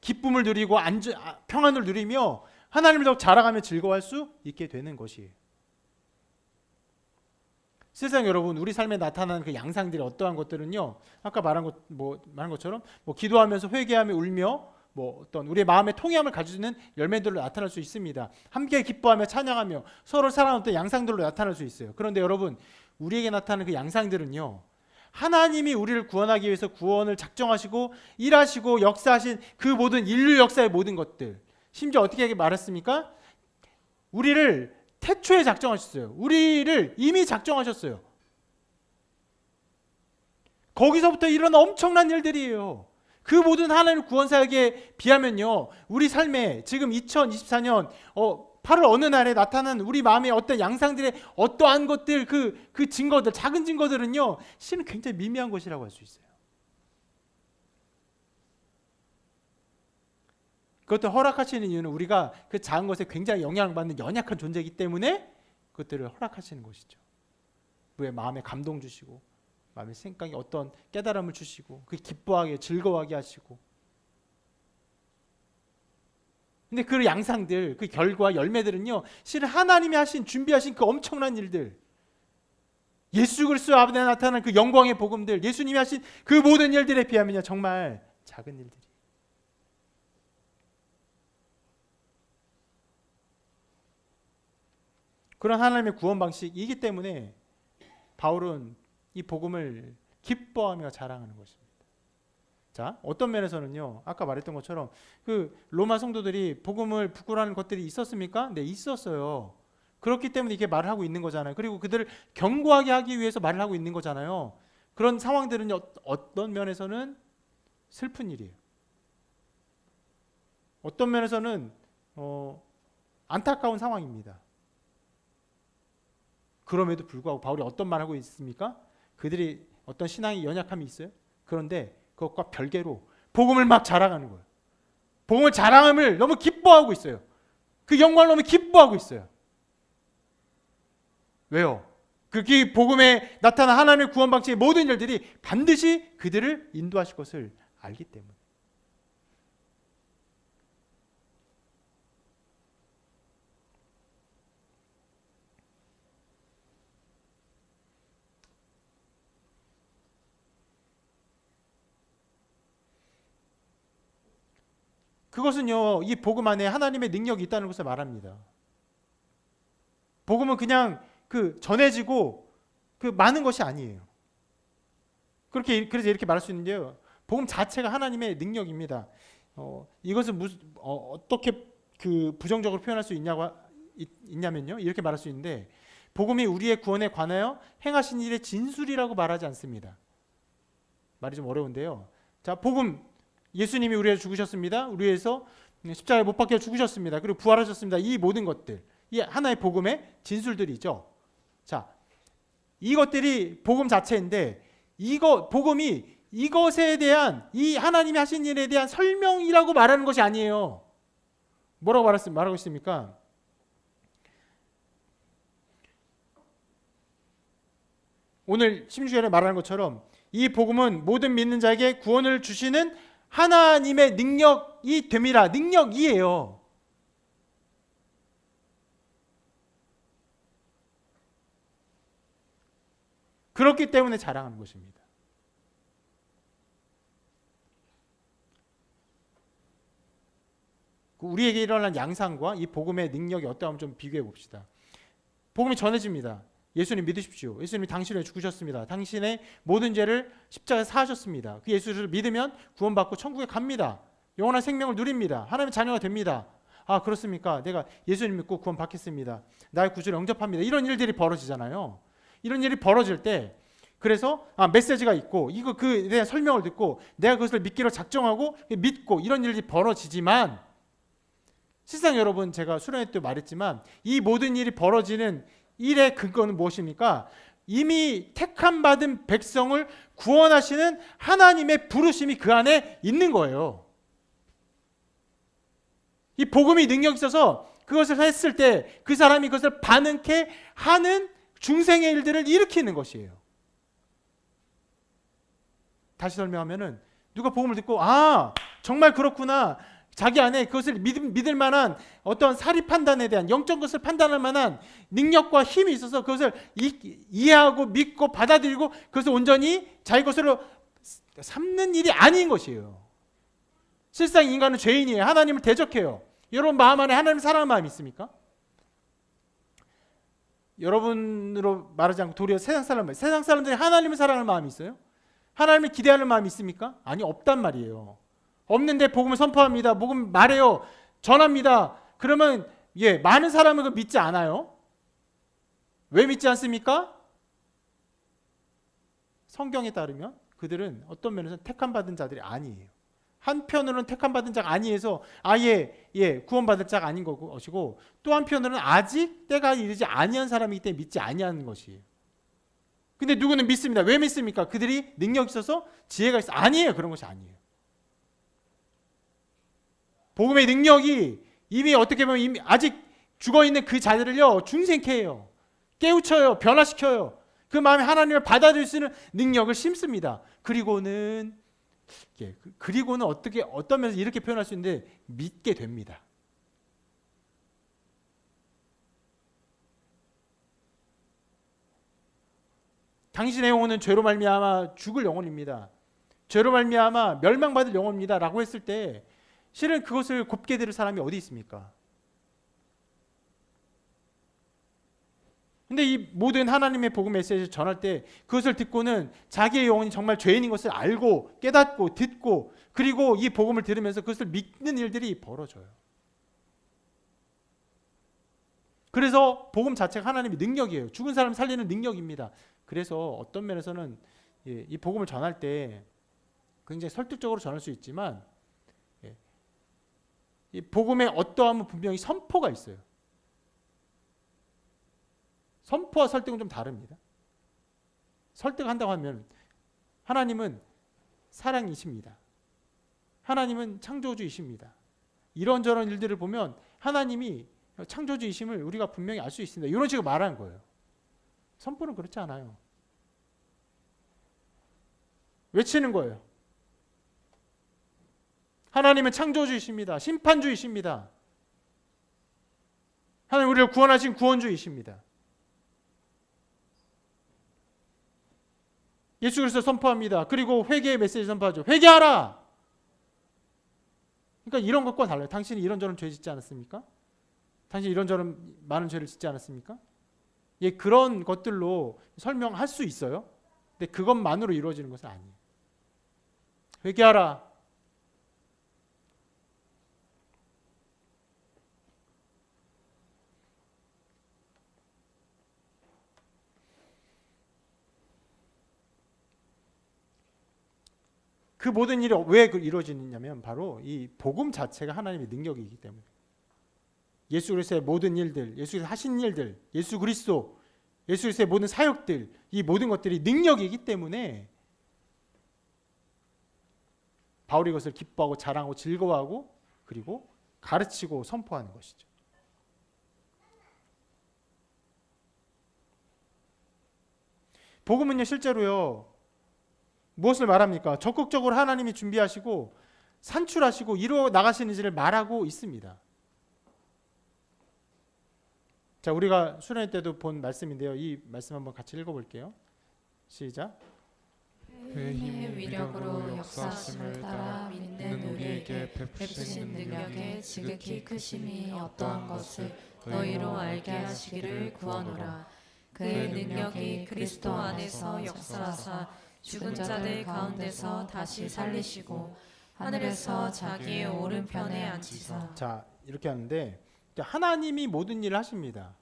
기쁨을 누리고 평안을 누리며 하나님을 더 자랑하며 즐거워할 수 있게 되는 것이에요. 세상 여러분, 우리 삶에 나타나는 그 양상들이 어떠한 것들은요, 아까 말한 것처럼 기도하면서 회개하며 울며 어떤 우리의 마음의 통회함을 가져주는 열매들로 나타날 수 있습니다. 함께 기뻐하며 찬양하며 서로 사랑하는 어떤 양상들로 나타날 수 있어요. 그런데 여러분, 우리에게 나타나는 그 양상들은요, 하나님이 우리를 구원하기 위해서 구원을 작정하시고 일하시고 역사하신 그 모든 인류 역사의 모든 것들, 심지어 어떻게 말했습니까? 우리를 태초에 작정하셨어요. 우리를 이미 작정하셨어요. 거기서부터 일어난 엄청난 일들이에요. 그 모든 하나님 구원 사역에 비하면요, 우리 삶에 지금 2024년 8월 어느 날에 나타난 우리 마음의 어떤 양상들의 어떠한 것들, 그 증거들, 작은 증거들은요, 실은 굉장히 미미한 것이라고 할 수 있어요. 그것도 허락하시는 이유는 우리가 그 작은 것에 굉장히 영향을 받는 연약한 존재이기 때문에 그것들을 허락하시는 것이죠. 우리의 마음에 감동 주시고 마음의 생각에 어떤 깨달음을 주시고 그 기뻐하게 즐거워하게 하시고. 근데 그 양상들, 그 결과 열매들은요, 실은 하나님이 준비하신 그 엄청난 일들, 예수 그리스도 앞에 나타난 그 영광의 복음들, 예수님이 하신 그 모든 일들에 비하면 정말 작은 일들이. 그런 하나님의 구원 방식이기 때문에 바울은 이 복음을 기뻐하며 자랑하는 것입니다. 자, 어떤 면에서는요, 아까 말했던 것처럼 그 로마 성도들이 복음을 부끄러워하는 것들이 있었습니까? 네, 있었어요. 그렇기 때문에 이렇게 말을 하고 있는 거잖아요. 그리고 그들을 경고하게 하기 위해서 말을 하고 있는 거잖아요. 그런 상황들은 어떤 면에서는 슬픈 일이에요. 어떤 면에서는 안타까운 상황입니다. 그럼에도 불구하고 바울이 어떤 말을 하고 있습니까? 그들이 어떤 신앙의 연약함이 있어요. 그런데 그것과 별개로 복음을 막 자랑하는 거예요. 복음을 자랑함을 너무 기뻐하고 있어요. 그 영광을 너무 기뻐하고 있어요. 왜요? 그 복음에 나타난 하나님의 구원 방식의 모든 일들이 반드시 그들을 인도하실 것을 알기 때문에. 그것은요, 이 복음 안에 하나님의 능력이 있다는 것을 말합니다. 복음은 그냥 전해지고 많은 것이 아니에요. 그래서 이렇게 말할 수 있는데요, 복음 자체가 하나님의 능력입니다. 이것은 어떻게 부정적으로 표현할 수 있냐면요, 이렇게 말할 수 있는데, 복음이 우리의 구원에 관하여 행하신 일의 진술이라고 말하지 않습니다. 말이 좀 어려운데요. 자, 복음, 예수님이 우리에서 죽으셨습니다. 우리 위해서 십자가에 못 박혀 죽으셨습니다. 그리고 부활하셨습니다. 이 모든 것들, 이 하나의 복음의 진술들이죠. 자, 이것들이 복음 자체인데, 복음이 이것에 대한, 이 하나님이 하신 일에 대한 설명이라고 말하는 것이 아니에요. 뭐라고 말하고 있습니까? 오늘 16절에 말하는 것처럼 이 복음은 모든 믿는 자에게 구원을 주시는 하나님의 능력이 됨이라. 능력이에요. 그렇기 때문에 자랑하는 것입니다. 우리에게 일어난 양상과 이 복음의 능력이 어떠한지 좀 비교해 봅시다. 복음이 전해집니다. 예수님 믿으십시오. 예수님이 당신을 위해 죽으셨습니다. 당신의 모든 죄를 십자가에 사하셨습니다. 그 예수를 믿으면 구원받고 천국에 갑니다. 영원한 생명을 누립니다. 하나님의 자녀가 됩니다. 아, 그렇습니까? 내가 예수님 믿고 구원 받겠습니다. 나의 구주를 영접합니다. 이런 일들이 벌어지잖아요. 이런 일이 벌어질 때 그래서 메시지가 있고 이거 그에 대한 설명을 듣고 내가 그것을 믿기로 작정하고 믿고 이런 일이 벌어지지만 실상 여러분 제가 수련회 때 말했지만 이 모든 일이 벌어지는 일의 근거는 무엇입니까? 이미 택함 받은 백성을 구원하시는 하나님의 부르심이 그 안에 있는 거예요. 이 복음이 능력이 있어서 그것을 했을 때 그 사람이 그것을 반응케 하는 중생의 일들을 일으키는 것이에요. 다시 설명하면은 누가 복음을 듣고 정말 그렇구나. 자기 안에 그것을 믿을 만한 어떤 사리 판단에 대한 영적 것을 판단할 만한 능력과 힘이 있어서 그것을 이해하고 믿고 받아들이고 그것을 온전히 자기 것으로 삼는 일이 아닌 것이에요. 실상 인간은 죄인이에요. 하나님을 대적해요. 여러분 마음 안에 하나님을 사랑하는 마음이 있습니까? 여러분으로 말하지 않고 도리어 세상 사람들이 하나님을 사랑하는 마음이 있어요? 하나님을 기대하는 마음이 있습니까? 아니, 없단 말이에요. 없는데 복음을 선포합니다. 복음 말해요. 전합니다. 그러면 많은 사람은 그걸 믿지 않아요. 왜 믿지 않습니까? 성경에 따르면 그들은 어떤 면에서 택함받은 자들이 아니에요. 한편으로는 택함받은 자가 아니해서 아예 구원받을 자가 아닌 것이고 또 한편으로는 아직 때가 이르지 아니한 사람이기 때문에 믿지 아니하는 것이에요. 근데 누구는 믿습니다. 왜 믿습니까? 그들이 능력이 있어서 지혜가 있어. 아니에요. 그런 것이 아니에요. 복음의 능력이 이미 어떻게 보면 이미 아직 죽어있는 그 자들을요 중생케 해요. 깨우쳐요. 변화시켜요. 그 마음에 하나님을 받아들일 수 있는 능력을 심습니다. 그리고는 어떤 면에서 이렇게 표현할 수 있는데 믿게 됩니다. 당신의 영혼은 죄로 말미암아 죽을 영혼입니다. 죄로 말미암아 멸망받을 영혼입니다. 라고 했을 때 실은 그것을 곱게 들을 사람이 어디 있습니까? 근데 이 모든 하나님의 복음 메시지를 전할 때 그것을 듣고는 자기의 영혼이 정말 죄인인 것을 알고 깨닫고 듣고 그리고 이 복음을 들으면서 그것을 믿는 일들이 벌어져요. 그래서 복음 자체가 하나님의 능력이에요. 죽은 사람 살리는 능력입니다. 그래서 어떤 면에서는 이 복음을 전할 때 굉장히 설득적으로 전할 수 있지만 이 복음의 어떠함은 분명히 선포가 있어요. 선포와 설득은 좀 다릅니다. 설득한다고 하면 하나님은 사랑이십니다. 하나님은 창조주이십니다. 이런저런 일들을 보면 하나님이 창조주이심을 우리가 분명히 알 수 있습니다. 이런 식으로 말하는 거예요. 선포는 그렇지 않아요. 외치는 거예요. 하나님은 창조주이십니다. 심판주이십니다. 하나님 우리를 구원하신 구원주이십니다. 예수 그리스도 선포합니다. 그리고 회개의 메시지 선포하죠. 회개하라. 그러니까 이런 것과 달라요. 당신이 이런저런 죄 짓지 않았습니까? 당신이 이런저런 많은 죄를 짓지 않았습니까? 그런 것들로 설명할 수 있어요. 근데 그것만으로 이루어지는 것은 아니에요. 회개하라. 그 모든 일이 왜 이루어지느냐면 바로 이 복음 자체가 하나님의 능력이기 때문에 예수 그리스도의 모든 일들, 예수 그리스도 하신 일들, 예수 그리스도의 모든 사역들 이 모든 것들이 능력이기 때문에 바울이 이것을 기뻐하고 자랑하고 즐거워하고 그리고 가르치고 선포하는 것이죠. 복음은요 실제로요 무엇을 말합니까? 적극적으로 하나님이 준비하시고 산출하시고 이루어 나가시는지를 말하고 있습니다. 자, 우리가 수련회 때도 본 말씀인데요. 이 말씀 한번 같이 읽어볼게요. 시작. 그의 힘의 위력으로 역사하심을 따라 믿는 우리에게 베푸신 능력의 지극히 크심이 어떠한 것을 너희로 알게 하시기를 구하노라. 그의 능력이 그리스도 안에서 역사하사 죽은 자들 가운데서 다시 살리시고 하늘에서 자기의 오른편에 앉히사. 자, 이렇게 하는데 하나님이 모든 일을 하십니다.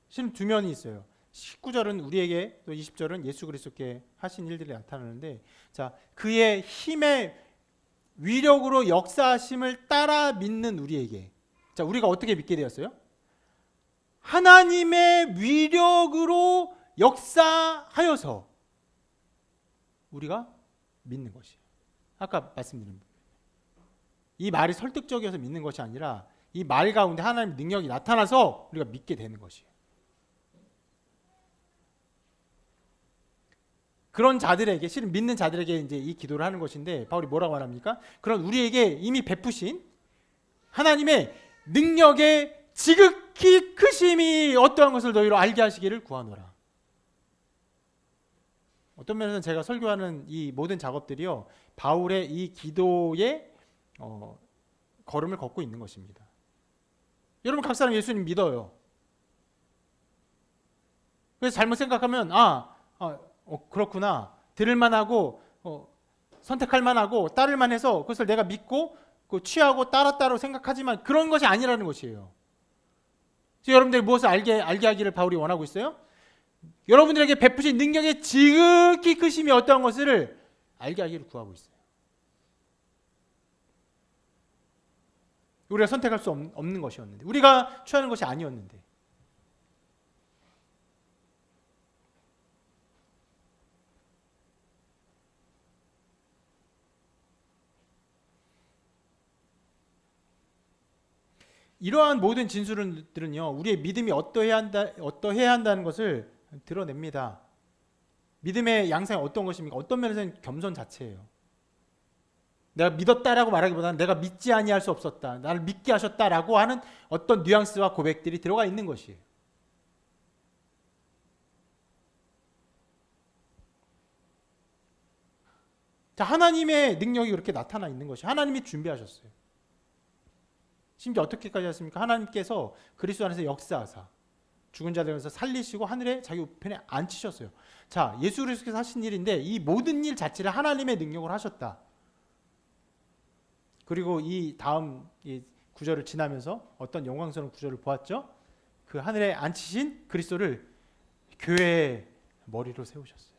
실은 두 면이 있어요. 19절은 우리에게, 또 20절은 예수 그리스도께 하신 일들이 나타나는데, 자, 그의 힘의 위력으로 역사하심을 따라 믿는 우리에게, 자, 우리가 어떻게 믿게 되었어요? 하나님의 위력으로 역사하여서 우리가 믿는 것이에요. 아까 말씀드린 이 말이 설득적이어서 믿는 것이 아니라 이 말 가운데 하나님의 능력이 나타나서 우리가 믿게 되는 것이에요. 그런 자들에게, 실은 믿는 자들에게 이제 이 기도를 하는 것인데, 바울이 뭐라고 말합니까? 그런 우리에게 이미 베푸신 하나님의 능력의 지극히 크심이 어떠한 것을 너희로 알게 하시기를 구하노라. 어떤 면에서는 제가 설교하는 이 모든 작업들이요, 바울의 이 기도의 걸음을 걷고 있는 것입니다. 여러분 각 사람 예수님 믿어요. 그래서 잘못 생각하면 그렇구나, 들을 만하고 선택할 만하고 따를 만해서 그것을 내가 믿고 취하고 따랐다고 생각하지만 그런 것이 아니라는 것이에요. 그래서 여러분들이 무엇을 알게 하기를 바울이 원하고 있어요? 여러분들에게 베푸신 능력의 지극히 크심이 어떠한 것을 알게 하기를 구하고 있어요. 우리가 선택할 수 없는 것이었는데, 우리가 취하는 것이 아니었는데, 이러한 모든 진술들은요, 우리의 믿음이 어떠해야 한다는 것을 드러냅니다. 믿음의 양상이 어떤 것입니까? 어떤 면에서는 겸손 자체예요. 내가 믿었다라고 말하기보다는 내가 믿지 아니할 수 없었다, 나를 믿게 하셨다라고 하는 어떤 뉘앙스와 고백들이 들어가 있는 것이에요. 자, 하나님의 능력이 그렇게 나타나 있는 것이 하나님이 준비하셨어요. 심지어 어떻게까지 하십니까? 하나님께서 그리스도 안에서 역사하사 죽은 자들에서 살리시고 하늘에 자기 우편에 앉히셨어요. 자, 예수 그리스도께서 하신 일인데 이 모든 일 자체를 하나님의 능력으로 하셨다. 그리고 이 다음 이 구절을 지나면서 어떤 영광스러운 구절을 보았죠? 그 하늘에 앉히신 그리스도를 교회의 머리로 세우셨어요.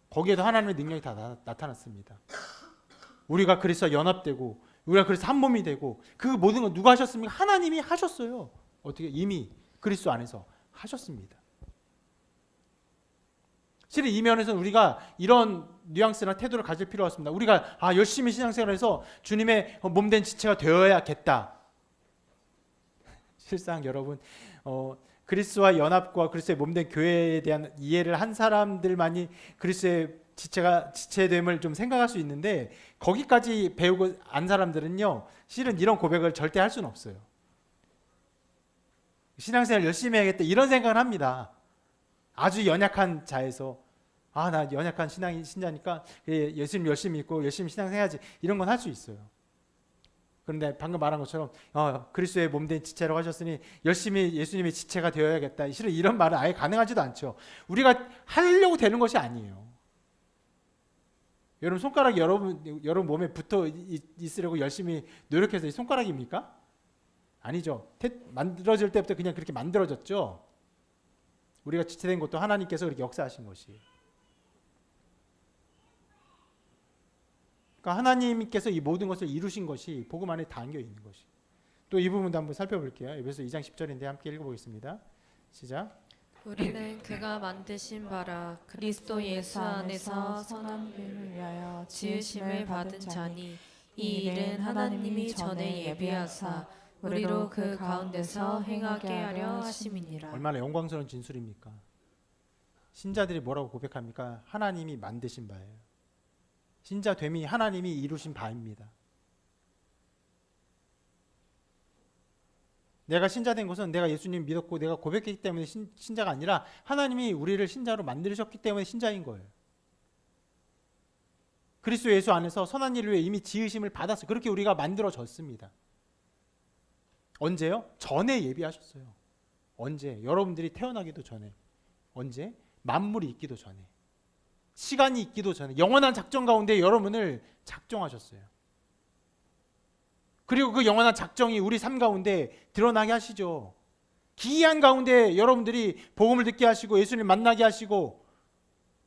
거기에도 하나님의 능력이 다 나타났습니다. 우리가 그리스도와 연합되고 우리가 그래서 한 몸이 되고, 그 모든 건 누가 하셨습니까? 하나님이 하셨어요. 어떻게? 이미 그리스도 안에서 하셨습니다. 실은 이 면에서는 우리가 이런 뉘앙스나 태도를 가질 필요가 없습니다. 우리가 열심히 신앙생활해서 주님의 몸된 지체가 되어야겠다. 실상 여러분, 그리스도와 연합과 그리스도의 몸된 교회에 대한 이해를 한 사람들만이 그리스도의 지체됨을 좀 생각할 수 있는데, 거기까지 배우고 안 사람들은요, 실은 이런 고백을 절대 할 수는 없어요. 신앙생활 열심히 해야겠다 이런 생각을 합니다. 아주 연약한 자에서 나 연약한 신자니까 예수님 열심히 믿고 열심히 신앙생활하지, 이런 건 할 수 있어요. 그런데 방금 말한 것처럼 그리스도의 몸된 지체라고 하셨으니 열심히 예수님의 지체가 되어야겠다, 실은 이런 말은 아예 가능하지도 않죠. 우리가 하려고 되는 것이 아니에요. 여러분 손가락이 여러분 몸에 붙어 있으려고 열심히 노력해서 손가락입니까? 아니죠. 만들어질 때부터 그냥 그렇게 만들어졌죠. 우리가 지체된 것도 하나님께서 그렇게 역사하신 것이에요. 그러니까 하나님께서 이 모든 것을 이루신 것이 복음 안에 담겨 있는 것이. 또 이 부분도 한번 살펴볼게요. 에베소 2장 10절인데 함께 읽어보겠습니다. 시작. 우리는 그가 만드신 바라 그리스도 예수 안에서 선한 일을 위하여 지으심을 받은 자니, 이 일은 하나님이 전에 예비하사 우리로 그 가운데서 행하게 하려 하심이니라. 얼마나 영광스러운 진술입니까? 신자들이 뭐라고 고백합니까? 하나님이 만드신 바예요. 신자됨이 하나님이 이루신 바입니다. 내가 신자된 것은 내가 예수님 믿었고 내가 고백했기 때문에 신자가 아니라 하나님이 우리를 신자로 만드셨기 때문에 신자인 거예요. 그리스도 예수 안에서 선한 일을 위해 이미 지으심을 받았어요. 그렇게 우리가 만들어졌습니다. 언제요? 전에 예비하셨어요. 언제? 여러분들이 태어나기도 전에. 언제? 만물이 있기도 전에. 시간이 있기도 전에 영원한 작정 가운데 여러분을 작정하셨어요. 그리고 그 영원한 작정이 우리 삶 가운데 드러나게 하시죠. 기이한 가운데 여러분들이 복음을 듣게 하시고 예수님 만나게 하시고,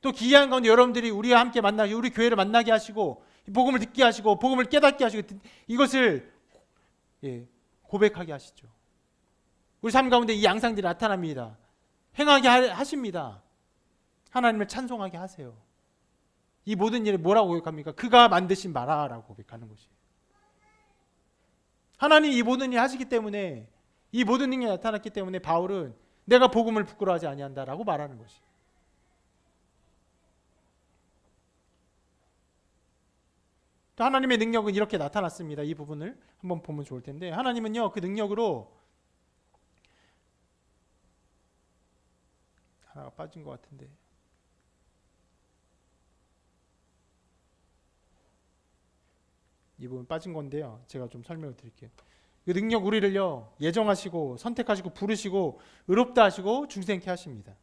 또 기이한 가운데 여러분들이 우리와 함께 만나게, 우리 교회를 만나게 하시고 복음을 듣게 하시고 복음을 깨닫게 하시고 이것을 고백하게 하시죠. 우리 삶 가운데 이 양상들이 나타납니다. 행하게 하십니다. 하나님을 찬송하게 하세요. 이 모든 일을 뭐라고 고백합니까? 그가 만드신 바라라고 고백하는 것이에요. 하나님이 이 모든 일을 하시기 때문에, 이 모든 능력이 나타났기 때문에 바울은 내가 복음을 부끄러워하지 아니한다라고 말하는 것이에요. 또 하나님의 능력은 이렇게 나타났습니다. 이 부분을 한번 보면 좋을 텐데, 하나님은요 그 능력으로, 하나가 빠진 것 같은데, 이 부분 빠진 건데요, 제가 좀 설명을 드릴게요. 그 능력 우리를요 예정하시고 선택하시고 부르시고 의롭다 하시고 중생케 하십니다.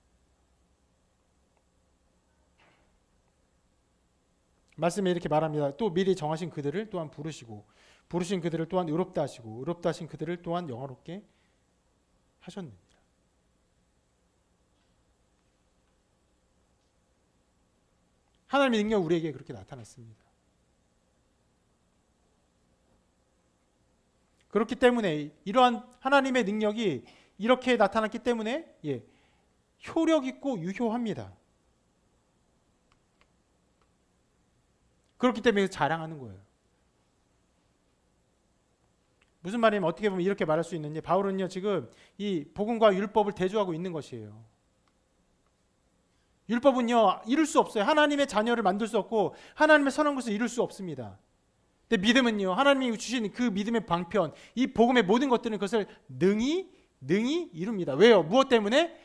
말씀에 이렇게 말합니다. 또 미리 정하신 그들을 또한 부르시고 부르신 그들을 또한 의롭다 하시고 의롭다 하신 그들을 또한 영화롭게 하셨느니라. 하나님의 능력 우리에게 그렇게 나타났습니다. 그렇기 때문에 이러한 하나님의 능력이 이렇게 나타났기 때문에 효력 있고 유효합니다. 그렇기 때문에 자랑하는 거예요. 무슨 말이냐면, 어떻게 보면 이렇게 말할 수 있는지, 바울은요 지금 이 복음과 율법을 대조하고 있는 것이에요. 율법은요 이룰 수 없어요. 하나님의 자녀를 만들 수 없고 하나님의 선한 것을 이룰 수 없습니다. 근데 믿음은요, 하나님이 주신 그 믿음의 방편, 이 복음의 모든 것들은 그것을 능히 이룹니다. 왜요? 무엇 때문에?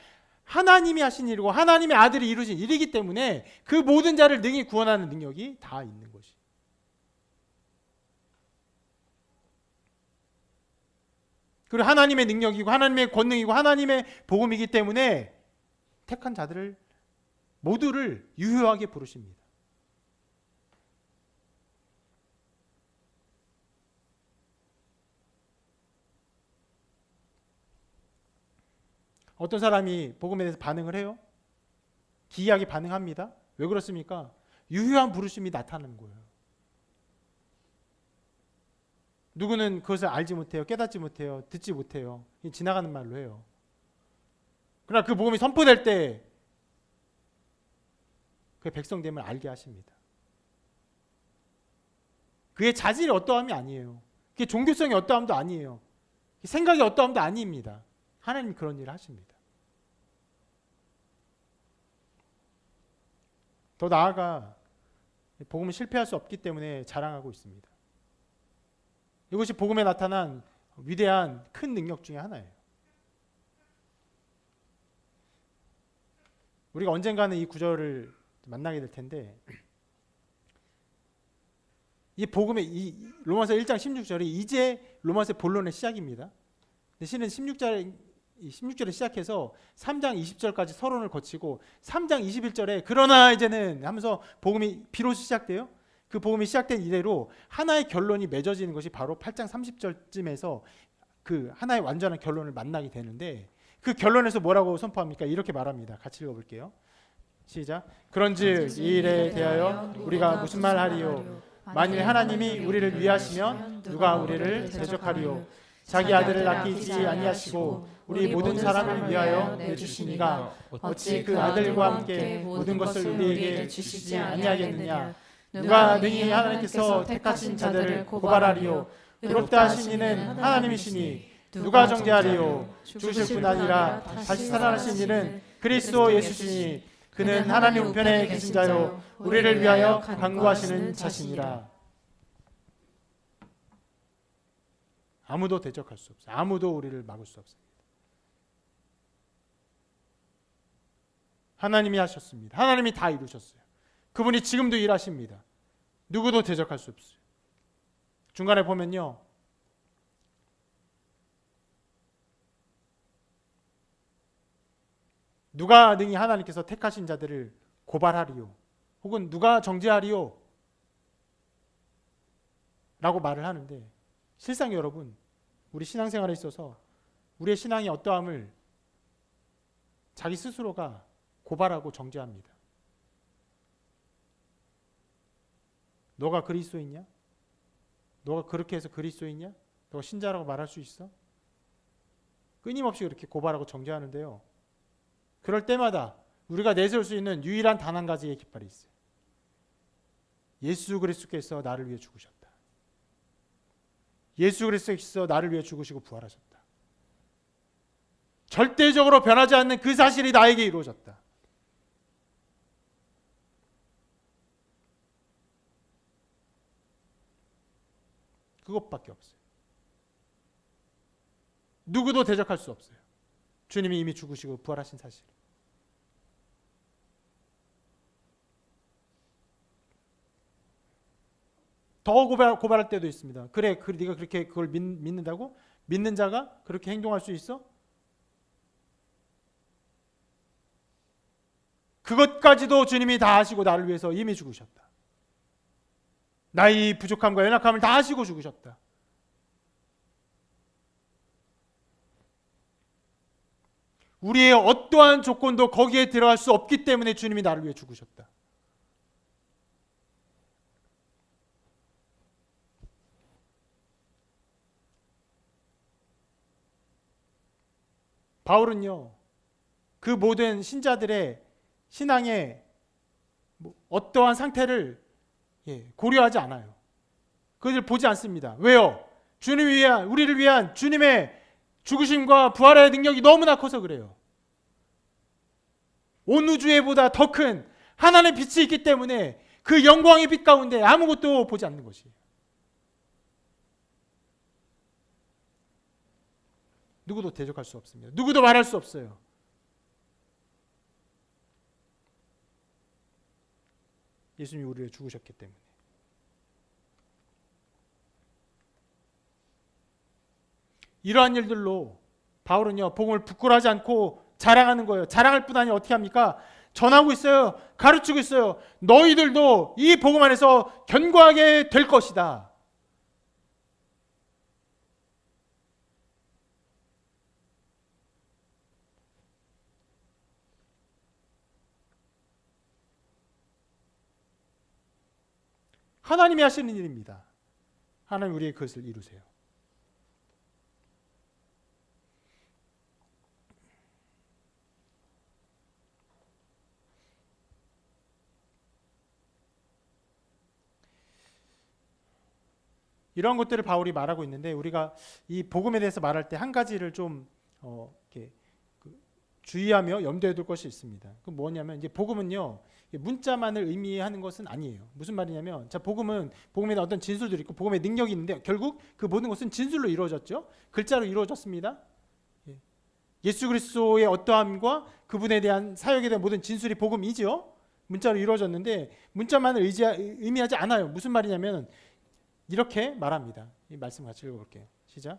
하나님이 하신 일이고 하나님의 아들이 이루신 일이기 때문에 그 모든 자를 능히 구원하는 능력이 다 있는 것이. 그리고 하나님의 능력이고 하나님의 권능이고 하나님의 복음이기 때문에 택한 자들을 모두를 유효하게 부르십니다. 어떤 사람이 복음에 대해서 반응을 해요? 기이하게 반응합니다. 왜 그렇습니까? 유효한 부르심이 나타나는 거예요. 누구는 그것을 알지 못해요. 깨닫지 못해요. 듣지 못해요. 지나가는 말로 해요. 그러나 그 복음이 선포될 때 그의 백성됨을 알게 하십니다. 그의 자질이 어떠함이 아니에요. 그의 종교성이 어떠함도 아니에요. 생각이 어떠함도 아닙니다. 하나님이 그런 일을 하십니다. 더 나아가 복음은 실패할 수 없기 때문에 자랑하고 있습니다. 이것이 복음에 나타난 위대한 큰 능력 중에 하나예요. 우리가 언젠가는 이 구절을 만나게 될 텐데, 이 복음의 이 로마서 1장 16절이 이제 로마서의 본론의 시작입니다. 근데 실은 16절에 시작해서 3장 20절까지 서론을 거치고 3장 21절에 그러나 이제는 하면서 복음이 비로소 시작돼요. 그 복음이 시작된 이래로 하나의 결론이 맺어지는 것이 바로 8장 30절쯤에서 그 하나의 완전한 결론을 만나게 되는데, 그 결론에서 뭐라고 선포합니까? 이렇게 말합니다. 같이 읽어볼게요. 시작. 그런즉 이 일에 대하여 우리가 무슨 말 하리요? 만일 하나님이 우리를 위하시면 누가 우리를 대적하리요? 자기 아들을 아끼지 아니하시고 우리 모든 사람을 위하여 내주시니가 어찌 그 아들과 함께 모든 것을 우리에게 주시지 아니하겠느냐? 누가 능히 하나님께서 택하신 자들을 고발하리요? 의롭다 하신 이는 하나님이시니 누가 정죄하리요? 죽으실 뿐 아니라 다시 살아나신 이는 그리스도 예수시니 그는 하나님 우편에 계신 자요 우리를 위하여 간구하시는 자시니라. 아무도 대적할 수 없어요. 아무도 우리를 막을 수 없습니다. 하나님이 하셨습니다. 하나님이 다 이루셨어요. 그분이 지금도 일하십니다. 누구도 대적할 수 없어요. 중간에 보면요, 누가 능히 하나님께서 택하신 자들을 고발하리요? 혹은 누가 정죄하리요? 라고 말을 하는데 실상 여러분, 우리 신앙생활에 있어서 우리의 신앙이 어떠함을 자기 스스로가 고발하고 정죄합니다. 너가 그리스도이냐? 너가 그렇게 해서 그리스도이냐? 너가 신자라고 말할 수 있어? 끊임없이 그렇게 고발하고 정죄하는데요. 그럴 때마다 우리가 내세울 수 있는 유일한 단 한 가지의 깃발이 있어요. 예수 그리스도께서 나를 위해 죽으셨다. 예수 그리스도께서 나를 위해 죽으시고 부활하셨다. 절대적으로 변하지 않는 그 사실이 나에게 이루어졌다. 그것밖에 없어요. 누구도 대적할 수 없어요. 주님이 이미 죽으시고 부활하신 사실. 더 고발할 때도 있습니다. 그래, 네가 그렇게 그걸 믿는다고? 믿는 자가 그렇게 행동할 수 있어? 그것까지도 주님이 다 하시고 나를 위해서 이미 죽으셨다. 나의 부족함과 연약함을 다 하시고 죽으셨다. 우리의 어떠한 조건도 거기에 들어갈 수 없기 때문에 주님이 나를 위해 죽으셨다. 바울은요, 그 모든 신자들의 신앙의 어떠한 상태를 고려하지 않아요. 그것을 보지 않습니다. 왜요? 우리를 위한 주님의 죽으심과 부활의 능력이 너무나 커서 그래요. 온 우주에 보다 더 큰 하나님의 빛이 있기 때문에 그 영광의 빛 가운데 아무것도 보지 않는 것이에요. 누구도 대적할 수 없습니다. 누구도 말할 수 없어요. 예수님이 우리를 죽으셨기 때문에. 이러한 일들로 바울은요, 복음을 부끄러워하지 않고 자랑하는 거예요. 자랑할 뿐 아니라 어떻게 합니까? 전하고 있어요. 가르치고 있어요. 너희들도 이 복음 안에서 견고하게 될 것이다. 하나님이 하시는 일입니다. 하나님 우리의 그것을 이루세요. 이런 것들을 바울이 말하고 있는데 우리가 이 복음에 대해서 말할 때 한 가지를 좀 이렇게 주의하며 염두에 둘 것이 있습니다. 그 뭐냐면 이제 복음은요, 문자만을 의미하는 것은 아니에요. 무슨 말이냐면, 자, 복음에 어떤 진술들이 있고 복음의 능력이 있는데 결국 그 모든 것은 진술로 이루어졌죠. 글자로 이루어졌습니다. 예수 그리스도의 어떠함과 그분에 대한 사역에 대한 모든 진술이 복음이죠. 문자로 이루어졌는데 문자만을 의미하지 않아요. 무슨 말이냐면 이렇게 말합니다. 이 말씀 같이 읽어볼게요. 시작.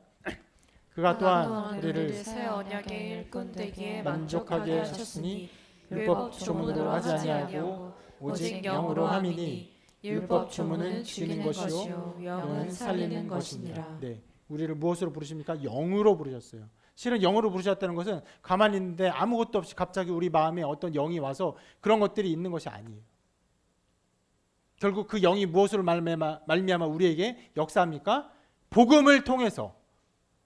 그가 또한 우리를 새 언약의 일꾼 되기에 만족하게 하셨으니 율법 조문으로 하지 아니하고 오직 영으로 함이니 율법 조문은 죽이는 것이요 영은 살리는 것이니라. 네, 우리를 무엇으로 부르십니까? 영으로 부르셨어요. 실은 영으로 부르셨다는 것은 가만히 있는데 아무것도 없이 갑자기 우리 마음에 어떤 영이 와서 그런 것들이 있는 것이 아니에요. 결국 그 영이 무엇으로 말미암아 우리에게 역사합니까? 복음을 통해서.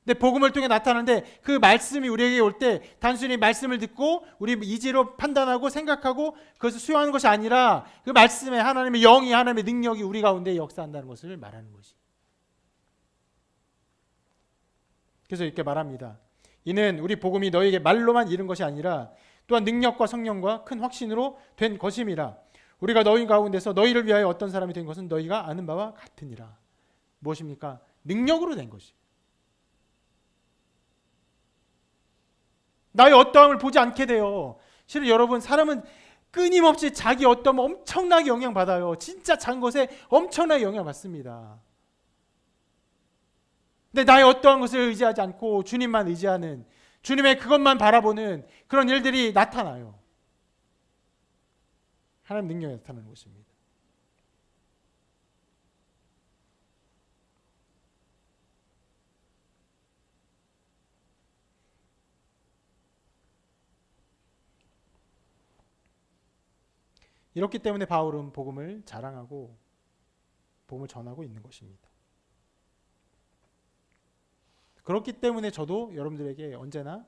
근데 복음을 통해 나타나는데 그 말씀이 우리에게 올 때 단순히 말씀을 듣고 우리 이지로 판단하고 생각하고 그것을 수용하는 것이 아니라 그 말씀에 하나님의 영이, 하나님의 능력이 우리 가운데 역사한다는 것을 말하는 것이. 그래서 이렇게 말합니다. 이는 우리 복음이 너에게 말로만 이른 것이 아니라 또한 능력과 성령과 큰 확신으로 된 것임이라. 우리가 너희 가운데서 너희를 위하여 어떤 사람이 된 것은 너희가 아는 바와 같으니라. 무엇입니까? 능력으로 된 것이. 나의 어떠함을 보지 않게 돼요. 실은 여러분, 사람은 끊임없이 자기 어떠함을 엄청나게 영향받아요. 진짜 작은 것에 엄청나게 영향받습니다. 근데 나의 어떠한 것을 의지하지 않고 주님만 의지하는, 주님의 그것만 바라보는 그런 일들이 나타나요. 하나님 능력이 나타나는 것입니다. 이렇기 때문에 바울은 복음을 자랑하고 복음을 전하고 있는 것입니다. 그렇기 때문에 저도 여러분들에게 언제나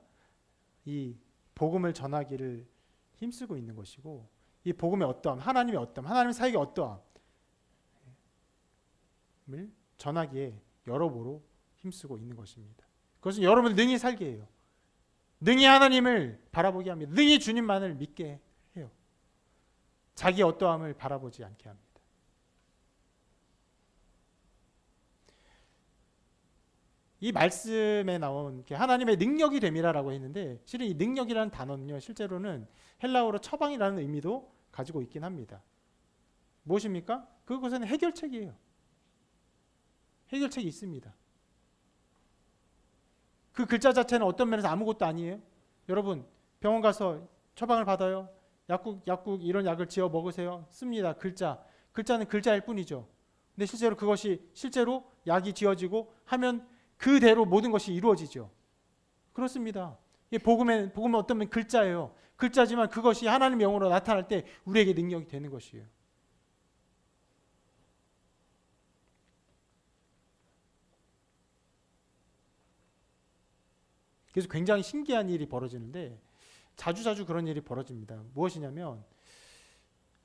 이 복음을 전하기를 힘쓰고 있는 것이고, 이 복음의 어떠함, 하나님의 어떠함, 하나님의 사역의 어떠함을 전하기에 여러모로 힘쓰고 있는 것입니다. 그것은 여러분을 능히 살게 해요. 능히 하나님을 바라보게 합니다. 능히 주님만을 믿게 해요. 자기 어떠함을 바라보지 않게 합니다. 이 말씀에 나온 하나님의 능력이 됨이라고 했는데, 실은 이 능력이라는 단어는요, 실제로는 헬라어로 처방이라는 의미도 가지고 있긴 합니다. 무엇입니까? 그것은 해결책이에요. 해결책이 있습니다. 그 글자 자체는 어떤 면에서 아무것도 아니에요. 여러분, 병원 가서 처방을 받아요. 약국 이런 약을 지어 먹으세요. 씁니다. 글자는 글자일 뿐이죠. 근데 실제로 그것이 실제로 약이 지어지고 하면 그대로 모든 것이 이루어지죠. 그렇습니다. 복음은 어떤 면 글자예요. 글자지만 그것이 하나님의 영으로 나타날 때 우리에게 능력이 되는 것이에요. 그래서 굉장히 신기한 일이 벌어지는데, 자주 그런 일이 벌어집니다. 무엇이냐면,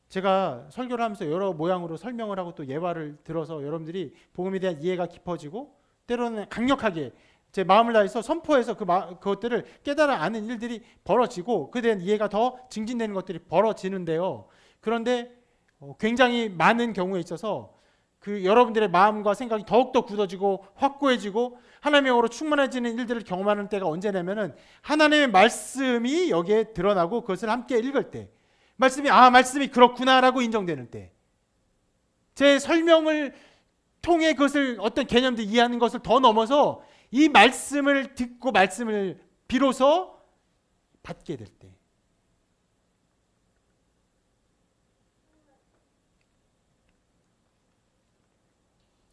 제가 설교를 하면서 여러 모양으로 설명을 하고 또 예화를 들어서 여러분들이 복음에 대한 이해가 깊어지고, 때로는 강력하게 제 마음을 다해서 선포해서 그것들을 깨달아 아는 일들이 벌어지고, 그에 대한 이해가 더 증진되는 것들이 벌어지는데요. 그런데 굉장히 많은 경우에 있어서 그 여러분들의 마음과 생각이 더욱더 굳어지고 확고해지고 하나님의 영으로 충만해지는 일들을 경험하는 때가 언제냐면은, 하나님의 말씀이 여기에 드러나고 그것을 함께 읽을 때, 말씀이 그렇구나라고 인정되는 때, 제 설명을 통해 그것을 어떤 개념들 이해하는 것을 더 넘어서 이 말씀을 듣고 말씀을 비로소 받게 될 때,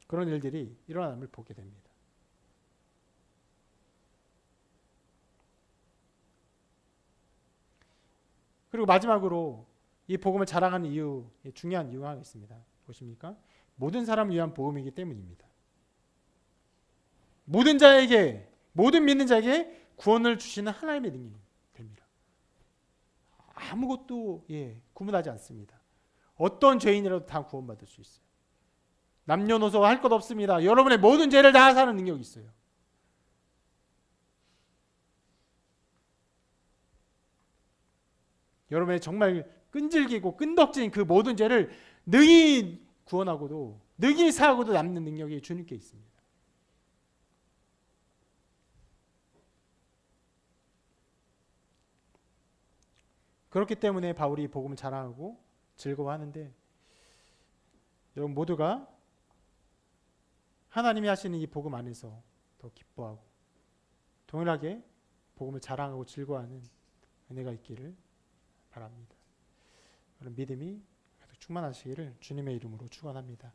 그런 일들이 일어남을 보게 됩니다. 그리고 마지막으로 이 복음을 자랑하는 이유, 중요한 이유가 있습니다. 보십니까? 모든 사람을 위한 복음이기 때문입니다. 모든 믿는 자에게 구원을 주시는 하나님의 능력이 됩니다. 아무것도 구분하지 않습니다. 어떤 죄인이라도 다 구원받을 수 있어요. 남녀노소 할 것 없습니다. 여러분의 모든 죄를 다 사는 능력이 있어요. 여러분의 정말 끈질기고 끈덕진 그 모든 죄를 능히 구원하고도 능히 사하고도 남는 능력이 주님께 있습니다. 그렇기 때문에 바울이 복음을 자랑하고 즐거워하는데, 여러분 모두가 하나님이 하시는 이 복음 안에서 더 기뻐하고 동일하게 복음을 자랑하고 즐거워하는 은혜가 있기를 바랍니다. 그런 믿음이 충만하시기를 주님의 이름으로 축원합니다.